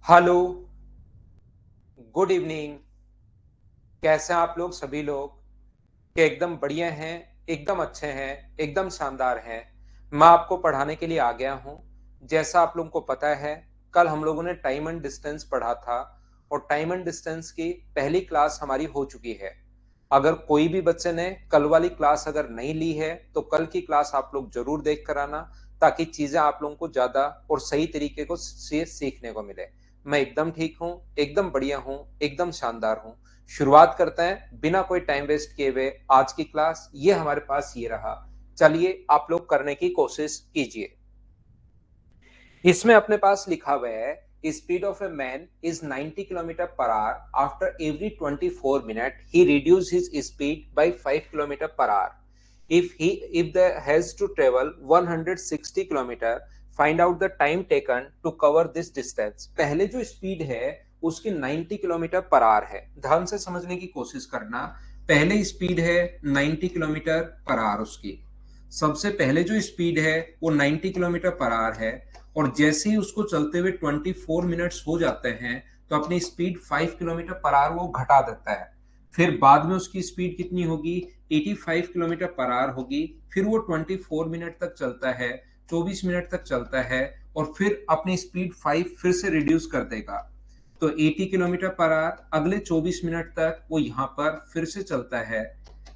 Hello, good evening. कैसे हैं आप लोग सभी लोग? कि एकदम बढ़िया हैं, एकदम अच्छे हैं, एकदम शानदार हैं। मैं आपको पढ़ाने के लिए आ गया हूँ। जैसा आप लोगों को पता है, कल हम लोगों ने टाइम एंड डिस्टेंस पढ़ा था और टाइम एंड डिस्टेंस की पहली क्लास हमारी हो चुकी है। अगर कोई भी बच्चे ने कल वाली क्लास अगर नहीं ली है, तो कल की क्लास आप लोग जरूर देख कर आना, ताकि चीजें आप लोगों को ज्यादा और सही तरीके को से सीखने को मिले। मैं एकदम ठीक हूँ, एकदम बढ़िया हूँ, एकदम शानदार हूँ। शुरुआत करते हैं बिना कोई टाइम वेस्ट किए हुए। आज की क्लास ये हमारे पास ये रहा। चलिए आप लोग करने की कोशिश कीजिए। इसमें अपने पास लिखा हुआ है, speed of a man is 90 kilometre per hour. After every 24 minute he reduce his speed by 5 kilometre per hour. If the has to travel 160 kilometre, find out the time taken to cover this distance. पहले जो speed है उसकी 90 kilometre per our है। ध्यान से समझने की कोशिश करना। पहले स्पीड है 90 किलोमीटर पर आवर उसकी। सबसे पहले जो स्पीड है वो 90 किलोमीटर पर आवर है। और जैसे ही उसको चलते हुए 24 मिनट्स हो जाते हैं, तो अपनी स्पीड 5 किलोमीटर पर आवर वो घटा देता है। फिर बाद में उसकी स्पीड कितनी होगी? 85 किलोमीटर पर आवर होगी। फिर वो 24 मिनट तक चलता है, 24 मिनट तक चलता है, और फिर अपनी स्पीड 5 फिर से रिड्यूस कर देगा। तो 80 किलोमीटर पर आवर अगले 24 मिनट तक वो यहाँ पर फिर से चलता है।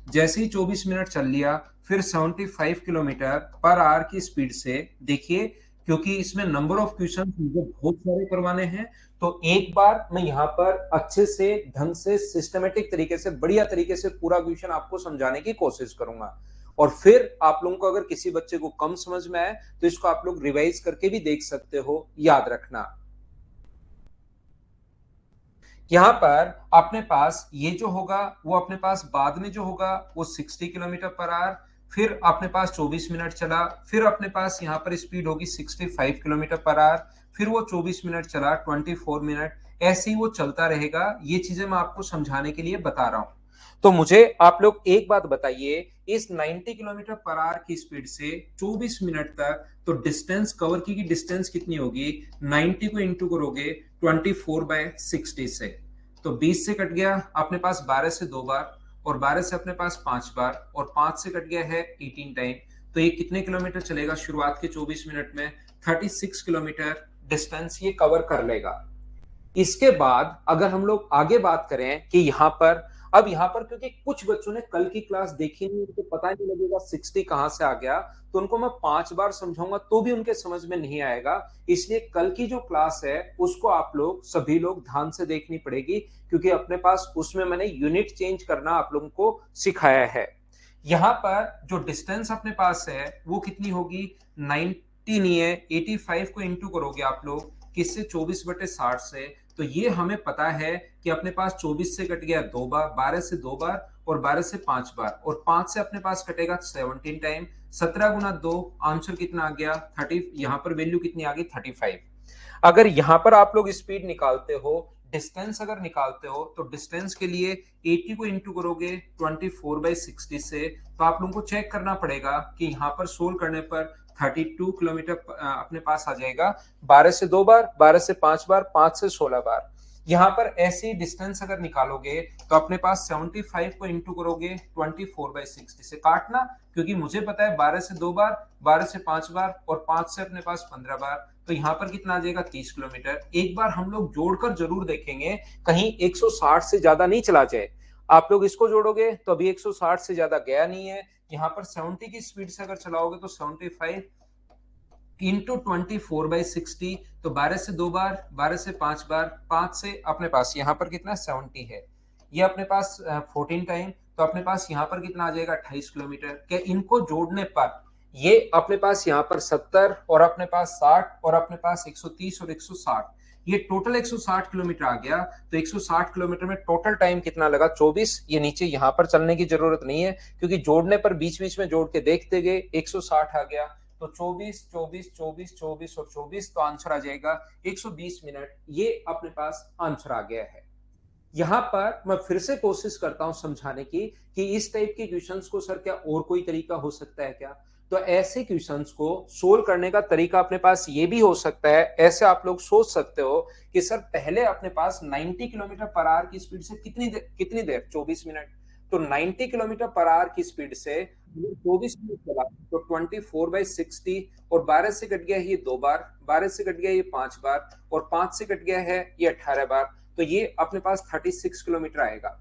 जैसे ही 24 मिनट चल लिया, फिर 75 किलोमीटर पर आवर की स्पीड से, देखिए, क्योंकि इसमें नंबर ऑफ क्वेश्चन मुझे बहुत सारे करवाने हैं, तो एक बार मैं यहाँ पर अच्छे से ढंग से सिस्टमेटिक तरीके से बढ़िया तरीके से पूरा क्वेश्चन आपको समझाने की कोशिश करूंगा। और फिर आप लोगों को अगर किसी बच्चे को कम समझ में आए, तो इसको आप लोग रिवाइज करके भी देख सकते हो। याद रखना, यहाँ पर अपने पास ये जो होगा वो अपने पास बाद में जो होगा वो 60 किलोमीटर पर आवर। फिर अपने पास 24 मिनट चला, फिर अपने पास यहाँ पर स्पीड होगी 65 किलोमीटर पर आवर। फिर वो 24 मिनट चला, 24 मिनट, ऐसे ही वो चलता रहेगा। ये चीजें मैं आपको समझाने के लिए बता रहा हूँ। तो मुझे आप लोग एक बात बताइए, इस 90 किलोमीटर पर आवर की स्पीड से 24 मिनट तक तो डिस्टेंस कवर की डिस्टेंस कितनी होगी? 90 को इंटू करोगे 24/60 से, तो 20 से कट गया अपने पास 12 से 2 बार, और 12 से अपने पास 5 बार, और 5 से कट गया है 18 टाइम। तो ये कितने किलोमीटर चलेगा शुरुआत के 24 मिनट में? 36 किलोमीटर डिस्टेंस ये कवर कर लेगा। इसके बाद अगर हम लोग आगे बात करें कि यहाँ पर, अब यहाँ पर क्योंकि कुछ बच्चों ने कल की क्लास देखी नहीं, उनको पता नहीं लगेगा 60 कहां से आ गया, तो उनको मैं 5 बार समझाऊंगा तो भी उनके समझ में नहीं आएगा। इसलिए कल की जो क्लास है उसको आप लोग सभी लोग ध्यान से देखनी पड़ेगी, क्योंकि अपने पास उसमें मैंने यूनिट चेंज करना आप लोगों को सिखाया है। यहाँ पर जो डिस्टेंस अपने पास है वो कितनी होगी? 90 नहीं है, 85 को इंटू करोगे आप लोग किससे? 24/60 से। तो ये हमें पता है कि अपने पास 24 से कट गया 2 बार, 12 से 2 बार, और 12 से 5 बार, और 5 से अपने पास कटेगा 17 टाइम। 17 × 2 आंसर कितना आ गया? 30। यहाँ पर वैल्यू कितनी आ गई? 35। अगर यहां पर आप लोग स्पीड निकालते हो, डिस्टेंस अगर निकालते हो, तो डिस्टेंस के लिए 80 को इंटू करोगे 24/60 से, तो आप लोगों को चेक करना पड़ेगा कि यहाँ पर सोल्व करने पर 32 किलोमीटर अपने पास आ जाएगा। 12 से 2 बार, 12 से 5 बार, 5 से 16 बार। यहाँ पर ऐसी डिस्टेंस अगर निकालोगे, तो अपने पास 75 को इंटू करोगे 24/60 से, काटना, क्योंकि मुझे पता है 12 से 2 बार, 12 से 5 बार, और 5 से अपने पास 15 बार, तो यहाँ पर कितना आ जाएगा? 30 किलोमीटर। एक बार हम लोग जोड़कर जरूर देखेंगे, कहीं 160 से ज्यादा नहीं चला जाए। आप लोग इसको जोड़ोगे तो अभी 160 से ज्यादा गया नहीं है। यहाँ पर 70 की स्पीड से अगर चलाओगे तो 75 इंटू 24/60, तो 12 से 2 बार, 12 से 5 बार, 5 से अपने पास यहाँ पर कितना? 70 है। ये अपने पास 14 टाइम, तो अपने पास यहाँ पर कितना आ जाएगा? 28 किलोमीटर। क्या इनको जोड़ने पर ये अपने पास यहाँ पर 70, और अपने पास 60, और अपने पास 130 और 160, ये टोटल 160 किलोमीटर आ गया। तो 160 किलोमीटर में टोटल टाइम कितना लगा? 24। ये नीचे यहाँ पर चलने की जरूरत नहीं है, क्योंकि जोड़ने पर बीच बीच में जोड़ के देखते गए 160 आ गया। तो 24, 24, 24, 24 और 24, तो आंसर आ जाएगा 120 मिनट। ये अपने पास आंसर आ गया है। यहां पर मैं फिर से कोशिश करता हूं समझाने की कि इस टाइप के क्वेश्चंस को सर क्या और कोई तरीका हो सकता है क्या? तो ऐसे क्वेश्चंस को सोल्व करने का तरीका अपने पास ये भी हो सकता है, ऐसे आप लोग सोच सकते हो कि सर पहले अपने पास 90 किलोमीटर पर आवर की स्पीड से कितनी देर 24 मिनट, तो 90 किलोमीटर पर आवर की स्पीड से 24 मिनट चला तो 24/60, और 12 से कट गया है ये 2 बार, 12 से कट गया ये 5 बार, और 5 से कट गया है ये 18 बार, तो ये अपने पास 36 किलोमीटर आएगा।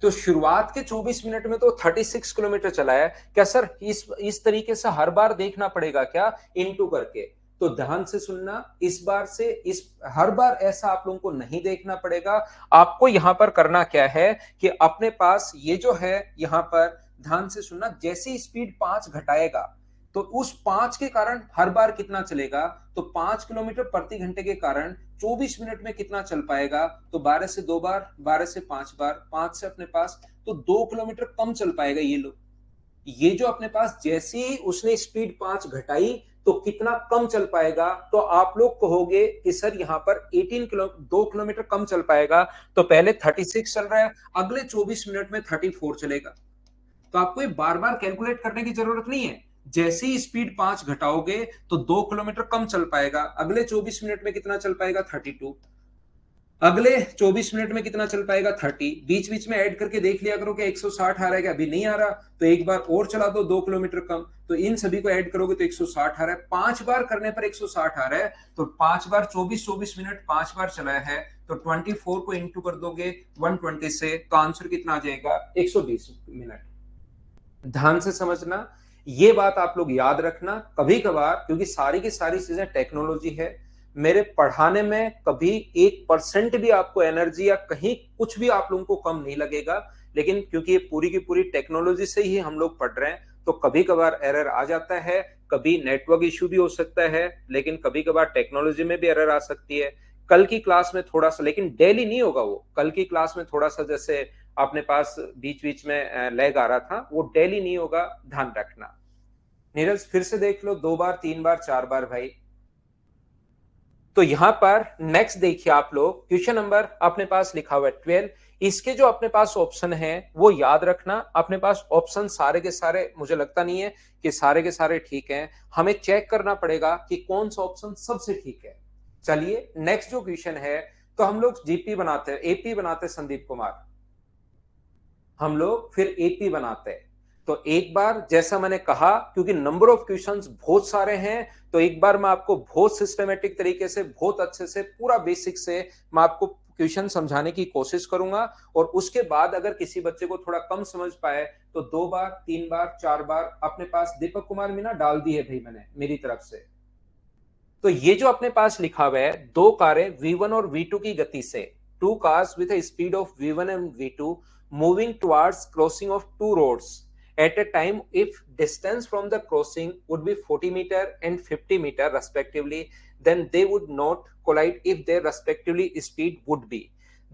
तो शुरुआत के 24 मिनट में तो 36 किलोमीटर चलाया, क्या सर इस तरीके से हर बार देखना पड़ेगा क्या इनटू करके? तो ध्यान से सुनना, इस बार से इस हर बार ऐसा आप लोगों को नहीं देखना पड़ेगा। आपको यहां पर करना क्या है कि अपने पास ये जो है यहां पर ध्यान से सुनना, जैसी स्पीड 5 घटाएगा तो उस 5 के कारण हर बार कितना चलेगा, तो 5 किलोमीटर प्रति घंटे के कारण 24 मिनट में कितना चल पाएगा, तो 12 से 2 बार, 12 से 5 बार, 5 से अपने पास तो 2 किलोमीटर कम चल पाएगा। ये लो, ये जो अपने पास जैसे ही उसने स्पीड 5 घटाई तो कितना कम चल पाएगा, तो आप लोग कहोगे कि सर यहां पर 2 किलोमीटर कम चल पाएगा। तो पहले 36 चल रहा है, अगले 24 मिनट में 34 चलेगा। तो आपको ये बार बार कैलकुलेट करने की जरूरत नहीं है, जैसे ही स्पीड 5 घटाओगे तो 2 किलोमीटर कम चल पाएगा, अगले 24 मिनट में कितना चल पाएगा 32, अगले 24 मिनट में कितना चल पाएगा 30, बीच बीच में ऐड करके देख लिया करो कि 160 आ रहा है क्या, अभी नहीं आ रहा तो एक बार और चला दो 2 किलोमीटर कम, तो इन सभी को ऐड करोगे तो 160 आ रहा है, 5 बार करने पर 160 आ रहा है, तो 5 बार 24 मिनट 5 बार चलाया है, तो 24 को इंटू कर दोगे 120 से, तो आंसर कितना आ जाएगा 120 मिनट। ध्यान से समझना, ये बात आप लोग याद रखना कभी कभार, क्योंकि सारी की सारी चीजें टेक्नोलॉजी है, मेरे पढ़ाने में कभी 1% भी आपको एनर्जी या कहीं कुछ भी आप लोगों को कम नहीं लगेगा, लेकिन क्योंकि ये पूरी की पूरी टेक्नोलॉजी से ही हम लोग पढ़ रहे हैं तो कभी कभार एरर आ जाता है, कभी नेटवर्क इश्यू भी हो सकता है, लेकिन कभी कभार टेक्नोलॉजी में भी एरर आ सकती है। कल की क्लास में थोड़ा सा, लेकिन डेली नहीं होगा वो, कल की क्लास में थोड़ा सा जैसे अपने पास बीच बीच में लैग आ रहा था, वो डेली नहीं होगा, ध्यान रखना। नीरज फिर से देख लो, 2 बार 3 बार 4 बार भाई। तो यहां पर नेक्स्ट देखिए आप लोग, क्वेश्चन नंबर अपने पास लिखा हुआ है 12, इसके जो अपने पास ऑप्शन है वो याद रखना, अपने पास ऑप्शन सारे के सारे, मुझे लगता नहीं है कि सारे के सारे ठीक हैं, हमें चेक करना पड़ेगा कि कौन सा ऑप्शन सबसे ठीक है। चलिए नेक्स्ट जो क्वेश्चन है, तो हम लोग जीपी बनाते हैं, एपी बनाते हैं संदीप कुमार, हम लोग फिर एपी बनाते हैं। तो एक बार जैसा मैंने कहा, क्योंकि नंबर ऑफ क्वेश्चंस बहुत सारे हैं, तो एक बार मैं आपको बहुत सिस्टमेटिक तरीके से, बहुत अच्छे से, पूरा बेसिक से मैं आपको क्वेश्चन समझाने की कोशिश करूंगा, और उसके बाद अगर किसी बच्चे को थोड़ा कम समझ पाए तो 2 बार 3 बार 4 बार अपने पास दीपक कुमार मीना डाल दी है भाई मैंने मेरी तरफ से। तो ये जो अपने पास लिखा हुआ है, दो कारें V1 और V2 की गति से, two cars with a speed of V1 and V2 moving towards crossing of two roads at a time if distance from the crossing would be 40 meter and 50 meter respectively, then they would not collide if their respectively speed would be।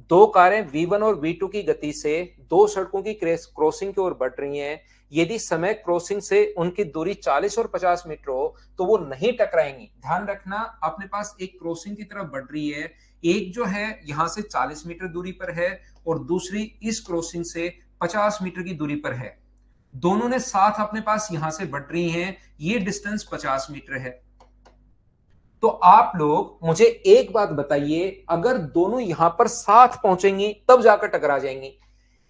दो कारें V1 और V2 की गति से दो सड़कों की crossing की ओर बढ़ रही हैं, यदि समय क्रॉसिंग से उनकी दूरी 40 और 50 मीटर हो तो वो नहीं टकराएंगी। ध्यान रखना, अपने पास एक क्रॉसिंग की तरफ बढ़ रही है, एक जो है यहां से 40 मीटर दूरी पर है और दूसरी इस क्रॉसिंग से 50 मीटर की दूरी पर है, दोनों ने साथ अपने पास यहां से बढ़ रही हैं, ये डिस्टेंस 50 मीटर है। तो आप लोग मुझे एक बात बताइए, अगर दोनों यहां पर साथ पहुंचेंगी तब जाकर टकरा जाएंगी,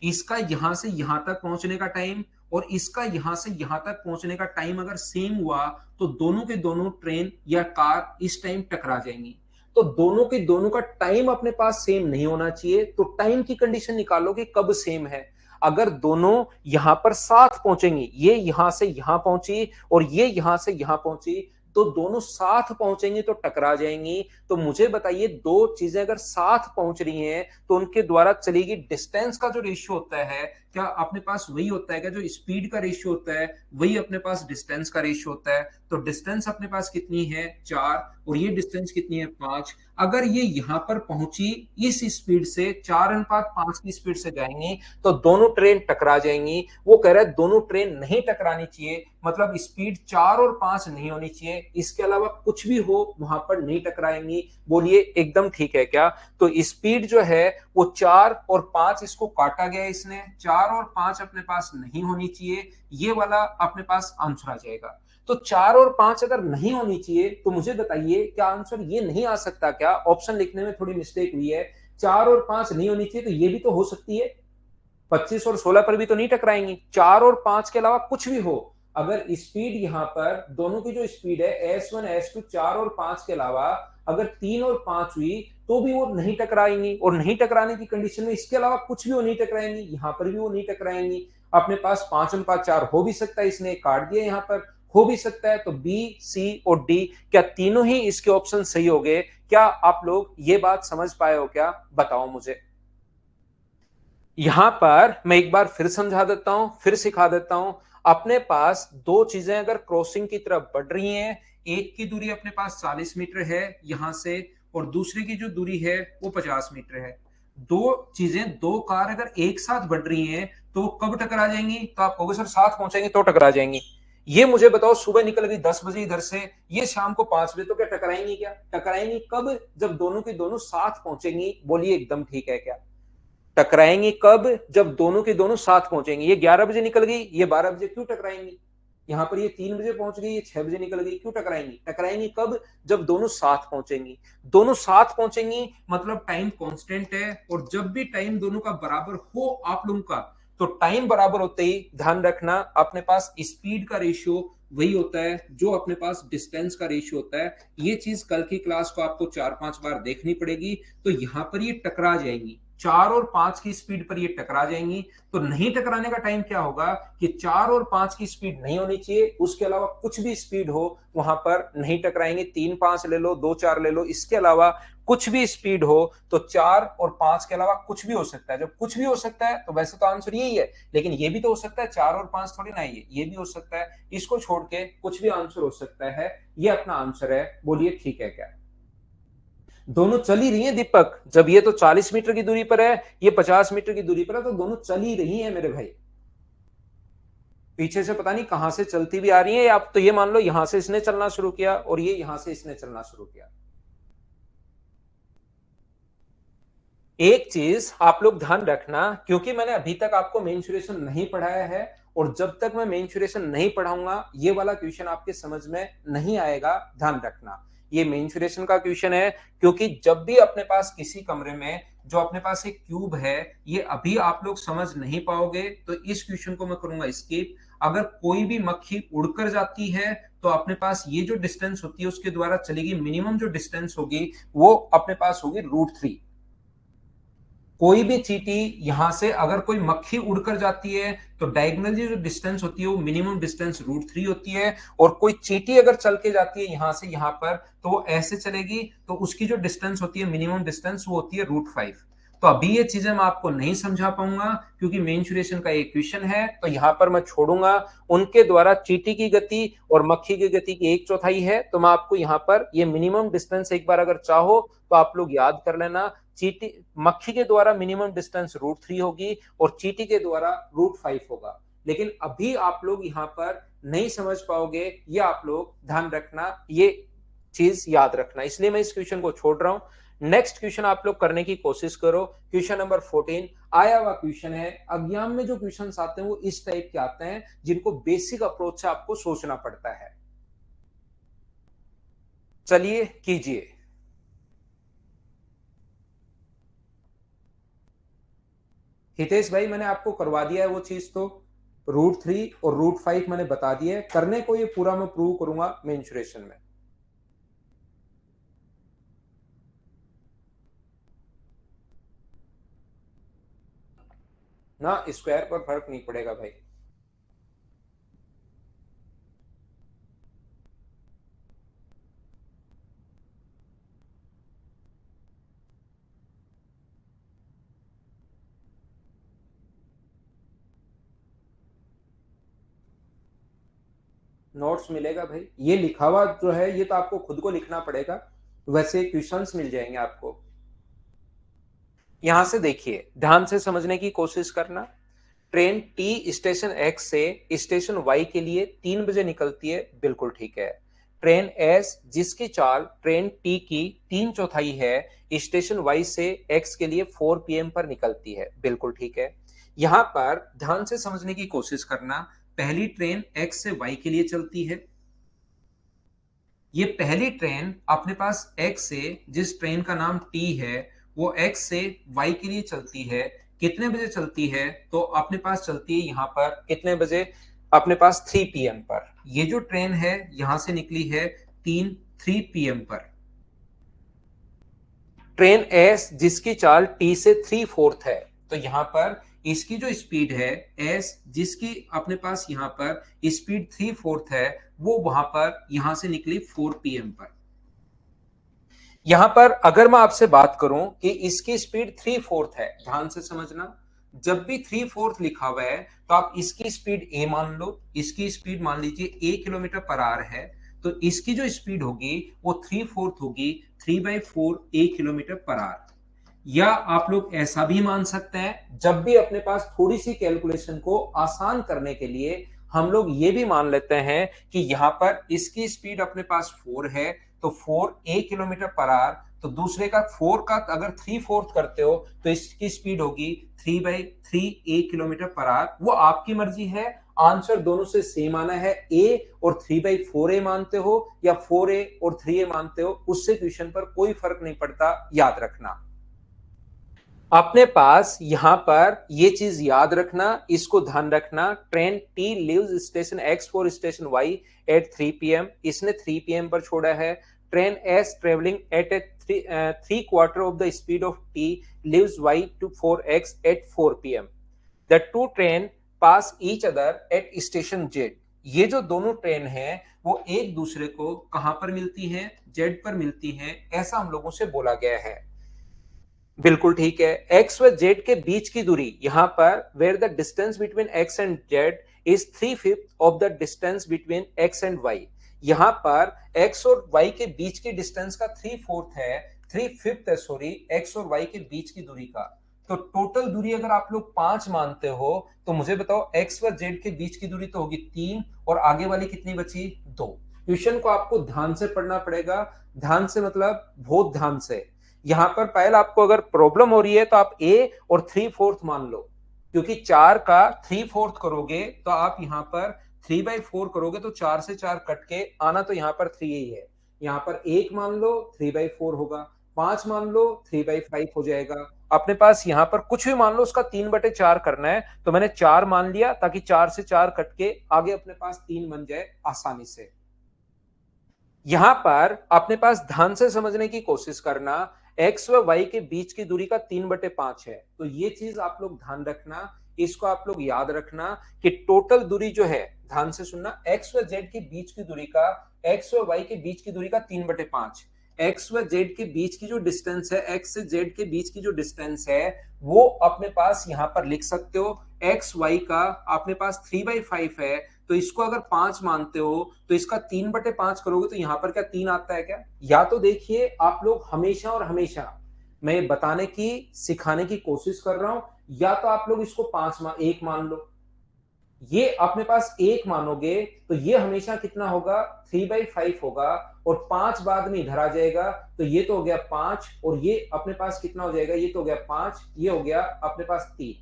इसका यहां से यहां तक पहुंचने का टाइम और इसका यहां से यहां तक पहुंचने का टाइम अगर सेम हुआ तो दोनों के दोनों ट्रेन या कार इस टाइम टकरा जाएंगी। तो दोनों के दोनों का टाइम अपने पास सेम नहीं होना चाहिए, तो टाइम की कंडीशन निकालो कि कब सेम है। अगर दोनों यहां पर साथ पहुंचेंगी, ये यहां से यहां पहुंची और ये यहां से यहां पहुंची, तो दोनों साथ पहुंचेंगी तो टकरा जाएंगी। तो मुझे बताइए, दो चीजें अगर साथ पहुंच रही हैं तो उनके द्वारा चलेगी डिस्टेंस का जो रेशियो होता है, क्या अपने पास वही होता है क्या, जो स्पीड का रेशियो होता है वही अपने पास डिस्टेंस का रेशियो होता है। तो डिस्टेंस अपने पास कितनी है 4 और ये डिस्टेंस कितनी है 5। अगर ये यहां पर पहुंची इस स्पीड से 4:5 की स्पीड से जाएंगी तो दोनों ट्रेन टकरा जाएंगी। वो कह रहा है दोनों ट्रेन नहीं टकरानी चाहिए, मतलब स्पीड 4 और 5 नहीं होनी चाहिए, इसके अलावा कुछ भी हो वहां पर नहीं टकराएंगी। बोलिए एकदम ठीक है क्या? तो स्पीड जो है वो 4 और 5 इसको काटा गया, इसने 4 4 और 5 अपने पास नहीं होनी चाहिए, ये वाला अपने पास आंसर आ जाएगा। तो 4 और 5 अगर नहीं होनी चाहिए तो मुझे बताइए क्या आंसर ये नहीं आ सकता क्या? ऑप्शन लिखने में थोड़ी मिस्टेक हुई है। 4 और 5 नहीं होनी चाहिए तो ये भी तो हो सकती है, 25 और 16 पर भी तो नहीं टकराएंगी। 4 और 5 के अलावा कुछ भी हो, अगर स्पीड यहां पर दोनों की जो स्पीड है S1 S2 4 और 5 के अलावा अगर 3 और 5 हुई तो भी वो नहीं टकराएंगी, और नहीं टकराने की कंडीशन में इसके अलावा कुछ भी वो नहीं टकराएंगी, यहां पर भी वो नहीं टकराएंगी। अपने पास 5 और 5 4 हो भी सकता है, इसने काट दिया यहां पर, हो भी सकता है। तो बी, सी और डी क्या तीनों ही इसके ऑप्शन सही हो गए? क्या आप लोग ये बात समझ पाए हो क्या? बताओ मुझे। यहां पर मैं एक बार फिर समझा देता हूं, फिर सिखा देता हूं। अपने पास दो चीजें अगर क्रॉसिंग की तरफ बढ़ रही हैं, एक की दूरी अपने पास 40 मीटर है यहां से, और दूसरी की जो दूरी है वो 50 मीटर है। दो चीजें, दो कार अगर एक साथ बढ़ रही हैं तो कब टकरा जाएंगी? तो आप कहोगे सर साथ पहुंचेंगे तो टकरा जाएंगी। ये मुझे बताओ, सुबह निकल गई 10 बजे इधर से, ये शाम को 5 बजे, तो क्या टकराएंगी? क्या टकराएंगी कब? जब दोनों की दोनों साथ पहुंचेंगी। बोलिए एकदम ठीक है क्या? टकराएंगी कब? जब दोनों के दोनों साथ पहुंचेंगे। ये 11 बजे निकल गई, ये 12 बजे, क्यों टकराएंगी? यहां पर ये 3 बजे पहुंच गई, ये 6 बजे निकल गई, क्यों टकराएंगी? टकराएंगी कब? जब दोनों साथ पहुंचेंगी। दोनों साथ पहुंचेंगी मतलब टाइम कांस्टेंट है, और जब भी टाइम दोनों का बराबर हो आप लोगों का, तो टाइम बराबर होते ही ध्यान रखना अपने पास स्पीड का रेशियो वही होता है जो अपने पास डिस्टेंस का रेशियो होता है। ये चीज कल की क्लास को आपको 4-5 बार देखनी पड़ेगी। तो यहां पर ये टकरा जाएंगी, 4 और 5 की स्पीड पर ये टकरा जाएंगी। तो नहीं टकराने का टाइम क्या होगा कि 4 और 5 की स्पीड नहीं होनी चाहिए, उसके अलावा कुछ भी स्पीड हो वहां पर नहीं टकराएंगे। 3-5 ले लो, 2-4 ले लो, इसके अलावा कुछ भी स्पीड हो तो 4 और 5 के अलावा कुछ भी हो सकता है। जब कुछ भी हो सकता है तो वैसे तो आंसर यही है, लेकिन ये भी तो हो सकता है 4 और 5 थोड़ी ना, ये भी हो सकता है। इसको छोड़ के कुछ भी आंसर हो सकता है, ये अपना आंसर है। बोलिए ठीक है क्या? दोनों चल ही रही है दीपक, जब ये तो 40 मीटर की दूरी पर है, ये 50 मीटर की दूरी पर है, तो दोनों चल ही रही है मेरे भाई। पीछे से पता नहीं कहां से चलती भी आ रही है। आप तो ये मान लो यहां से इसने चलना शुरू किया और ये यहां से इसने चलना शुरू किया। एक चीज आप लोग ध्यान रखना, क्योंकि मैंने अभी तक आपको मेंसुरेशन नहीं पढ़ाया है, और जब तक मैं मेंसुरेशन नहीं पढ़ाऊंगा ये वाला क्वेश्चन आपके समझ में नहीं आएगा। ध्यान रखना ये मेंसुरेशन का क्वेश्चन है, क्योंकि जब भी अपने पास किसी कमरे में जो अपने पास एक क्यूब है, ये अभी आप लोग समझ नहीं पाओगे तो इस क्वेश्चन को मैं करूंगा स्किप। अगर कोई भी मक्खी उड़कर जाती है तो अपने पास ये जो डिस्टेंस होती है उसके द्वारा चलेगी, मिनिमम जो डिस्टेंस होगी वो अपने पास होगी √3। कोई भी चींटी यहां से अगर कोई मक्खी उड़कर जाती है तो डायगोनली जो डिस्टेंस होती है वो मिनिमम डिस्टेंस √3 होती है। और कोई चींटी अगर चल के जाती है यहां से यहां पर तो वो ऐसे चलेगी, तो उसकी जो डिस्टेंस होती है मिनिमम डिस्टेंस वो होती है √5। तो अभी ये चीजें मैं आपको नहीं समझा पाऊंगा क्योंकि मेंसुरेशन का एक क्वेश्चन है, तो यहां पर मैं छोड़ूंगा। उनके द्वारा चींटी की गति और मक्खी की गति की 1/4 है, तो मैं आपको यहां पर ये मिनिमम डिस्टेंस एक बार अगर चाहो तो आप लोग याद कर लेना। चींटी मक्खी के द्वारा मिनिमम डिस्टेंस √3 होगी और चींटी के द्वारा √5 होगा। लेकिन अभी आप लोग यहां पर नहीं समझ पाओगे, ये आप लोग ध्यान रखना, ये चीज याद रखना, इसलिए मैं इस क्वेश्चन को छोड़ रहा हूं। नेक्स्ट क्वेश्चन आप लोग करने की कोशिश करो। क्वेश्चन नंबर 14 आया हुआ क्वेश्चन है। एग्जाम में जो क्वेश्चन आते हैं वो इस टाइप के आते हैं जिनको बेसिक अप्रोच से आपको सोचना पड़ता है। चलिए कीजिए। हितेश भाई मैंने आपको करवा दिया है वो चीज, तो √3 और √5 मैंने बता दिया है। करने को ये पूरा मैं प्रूव करूंगा मेंसुरेशन में। ना स्क्वायर पर फर्क नहीं पड़ेगा भाई। नोट्स मिलेगा भाई, ये लिखा हुआ जो है ये तो आपको खुद को लिखना पड़ेगा, वैसे क्वेश्चंस मिल जाएंगे आपको। यहां से देखिए, ध्यान से समझने की कोशिश करना। ट्रेन टी स्टेशन एक्स से स्टेशन वाई के लिए 3 बजे निकलती है, बिल्कुल ठीक है। ट्रेन एस जिसकी चाल ट्रेन टी की 3/4 है, स्टेशन वाई से एक्स के लिए 4 PM पर निकलती है, बिल्कुल ठीक है। यहां पर ध्यान से समझने की कोशिश करना। पहली ट्रेन x से y के लिए चलती है। ये पहली ट्रेन अपने पास x से, जिस ट्रेन का नाम t है, वो x से y के लिए चलती है। कितने बजे चलती है? तो अपने पास चलती है यहां पर कितने बजे? अपने पास 3 PM पर। ये जो ट्रेन है यहां से निकली है 3 PM पर। ट्रेन एस जिसकी चाल टी से 3/4 है, तो यहां पर इसकी जो स्पीड है एस, जिसकी अपने पास यहां पर स्पीड 3/4 है, वो वहां पर यहां से निकली 4 PM पर। यहां पर अगर मैं आपसे बात करूं कि इसकी स्पीड 3/4 है, ध्यान से समझना। जब भी 3/4 लिखा हुआ है तो आप इसकी स्पीड ए मान लो। इसकी स्पीड मान लीजिए ए किलोमीटर पर आवर है, तो इसकी जो स्पीड होगी वो 3/4 होगी 3/4 ए किलोमीटर पर आवर। या आप लोग ऐसा भी मान सकते हैं, जब भी अपने पास थोड़ी सी कैलकुलेशन को आसान करने के लिए हम लोग ये भी मान लेते हैं कि यहां पर इसकी स्पीड अपने पास 4 है, तो 4 ए किलोमीटर पर आवर। तो दूसरे का 4 का अगर 3/4 करते हो तो इसकी स्पीड होगी 3/3 ए किलोमीटर पर आवर। वो आपकी मर्जी है। आंसर दोनों से सेम आना है। ए और 3/4 ए मानते हो या 4 ए और 3 ए मानते हो, उससे क्वेश्चन पर कोई फर्क नहीं पड़ता, याद रखना। अपने पास यहां पर ये चीज याद रखना, इसको ध्यान रखना। Train T leaves station X for station Y at 3 PM। इसने 3 PM पर छोड़ा है। Train S travelling at a 3/4 of the speed of T leaves Y to for X at 4 PM। The two train pass each other at station Z. ये जो दोनों train हैं वो एक दूसरे को कहां पर मिलती हैं? जेड पर मिलती हैं, ऐसा हम लोगों से बोला गया है। बिल्कुल ठीक है। एक्स व जेड के बीच की दूरी यहां पर where the distance between X and Z is 3/5 of the distance between X and Y. यहां पर एक्स और वाई के बीच की डिस्टेंस का 3/4 है, 3/5 है, सॉरी, एक्स और वाई के बीच की दूरी का। तो टोटल दूरी अगर आप लोग 5 मानते हो तो मुझे बताओ एक्स व जेड के बीच की दूरी तो होगी 3, और आगे वाली कितनी बची? 2। क्वेश्चन को आपको ध्यान से पढ़ना पड़ेगा। ध्यान से मतलब बहुत ध्यान से। यहां पर पहले आपको अगर प्रॉब्लम हो रही है तो आप ए और 3/4 मान लो, क्योंकि 4 का 3/4 करोगे तो आप यहां पर 3/4 करोगे तो 4 से 4 कट के आना, तो यहां पर 3 ही है। यहां पर 1 मान लो 3/4 होगा, 5 मान लो 3/5 हो जाएगा। अपने पास यहां पर कुछ भी मान लो, उसका 3/4 करना है, तो मैंने 4 मान लिया ताकि 4 से 4 कट के आगे अपने पास 3 बन जाए आसानी से। यहां पर अपने पास ध्यान से समझने की कोशिश करना। एक्स व वाई के बीच की दूरी का 3/5 है, तो ये चीज आप लोग ध्यान रखना, इसको आप लोग याद रखना कि टोटल दूरी जो है, ध्यान से सुनना, एक्स व जेड के बीच की दूरी का, एक्स व वाई के बीच की दूरी का 3/5। एक्स व जेड के बीच की जो डिस्टेंस है, एक्स से जेड के बीच की जो डिस्टेंस है, वो अपने पास यहां पर लिख सकते हो। एक्स वाई का अपने पास 3/5 है, तो इसको अगर 5 मानते हो तो इसका 3/5 करोगे तो यहां पर क्या 3 आता है क्या? या तो देखिए, आप लोग हमेशा और हमेशा, मैं बताने की सिखाने की कोशिश कर रहा हूं, या तो आप लोग इसको 1 मान लो। ये अपने पास 1 मानोगे तो ये हमेशा कितना होगा? 3/5 होगा, और 5 बाद में इधर आ जाएगा, तो ये तो हो गया 5, और ये अपने पास कितना हो जाएगा? ये तो हो गया 5, ये हो गया अपने पास 3।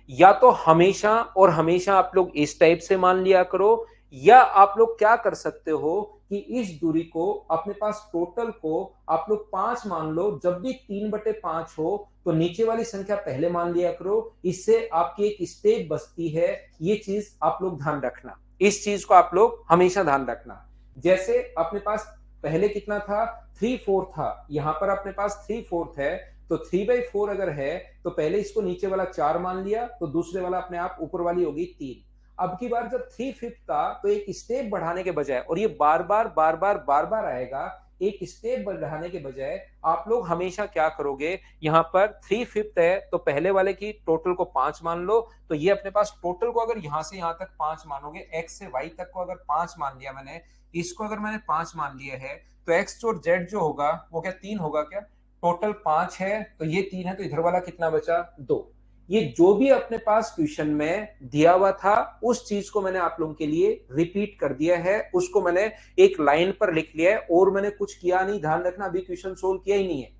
या तो हमेशा और हमेशा आप लोग इस टाइप से मान लिया करो, या आप लोग क्या कर सकते हो कि इस दूरी को, अपने पास टोटल को आप लोग 5 मान लो। जब भी 3/5 हो तो नीचे वाली संख्या पहले मान लिया करो, इससे आपकी एक स्टेप बचती है। ये चीज आप लोग ध्यान रखना, इस चीज को आप लोग हमेशा ध्यान रखना। जैसे अपने पास पहले कितना था? 3/4 था, यहां पर अपने पास 3/4 है, तो 3/4 अगर है तो पहले इसको नीचे वाला 4 मान लिया, तो दूसरे वाला अपने आप ऊपर वाली होगी 3। अब की बार जब 3/5 था तो एक स्टेप बढ़ाने के बजाय, और ये बार बार बार बार बार बार आएगा, एक स्टेप बढ़ाने के बजाय आप लोग हमेशा क्या करोगे? यहां पर 3/5 है तो पहले वाले की टोटल को 5 मान लो, तो ये अपने पास टोटल को अगर यहां से यहां तक 5 मानोगे, एक्स से वाई तक को अगर 5 मान लिया मैंने, इसको अगर मैंने 5 मान लिया है, तो एक्स और जेड जो होगा वो क्या 3 होगा क्या? टोटल 5 है तो ये 3 है, तो इधर वाला कितना बचा? 2। ये जो भी अपने पास क्वेश्चन में दिया हुआ था उस चीज को मैंने आप लोगों के लिए रिपीट कर दिया है, उसको मैंने एक लाइन पर लिख लिया है, और मैंने कुछ किया नहीं। ध्यान रखना, अभी क्वेश्चन सोल्व किया ही नहीं है।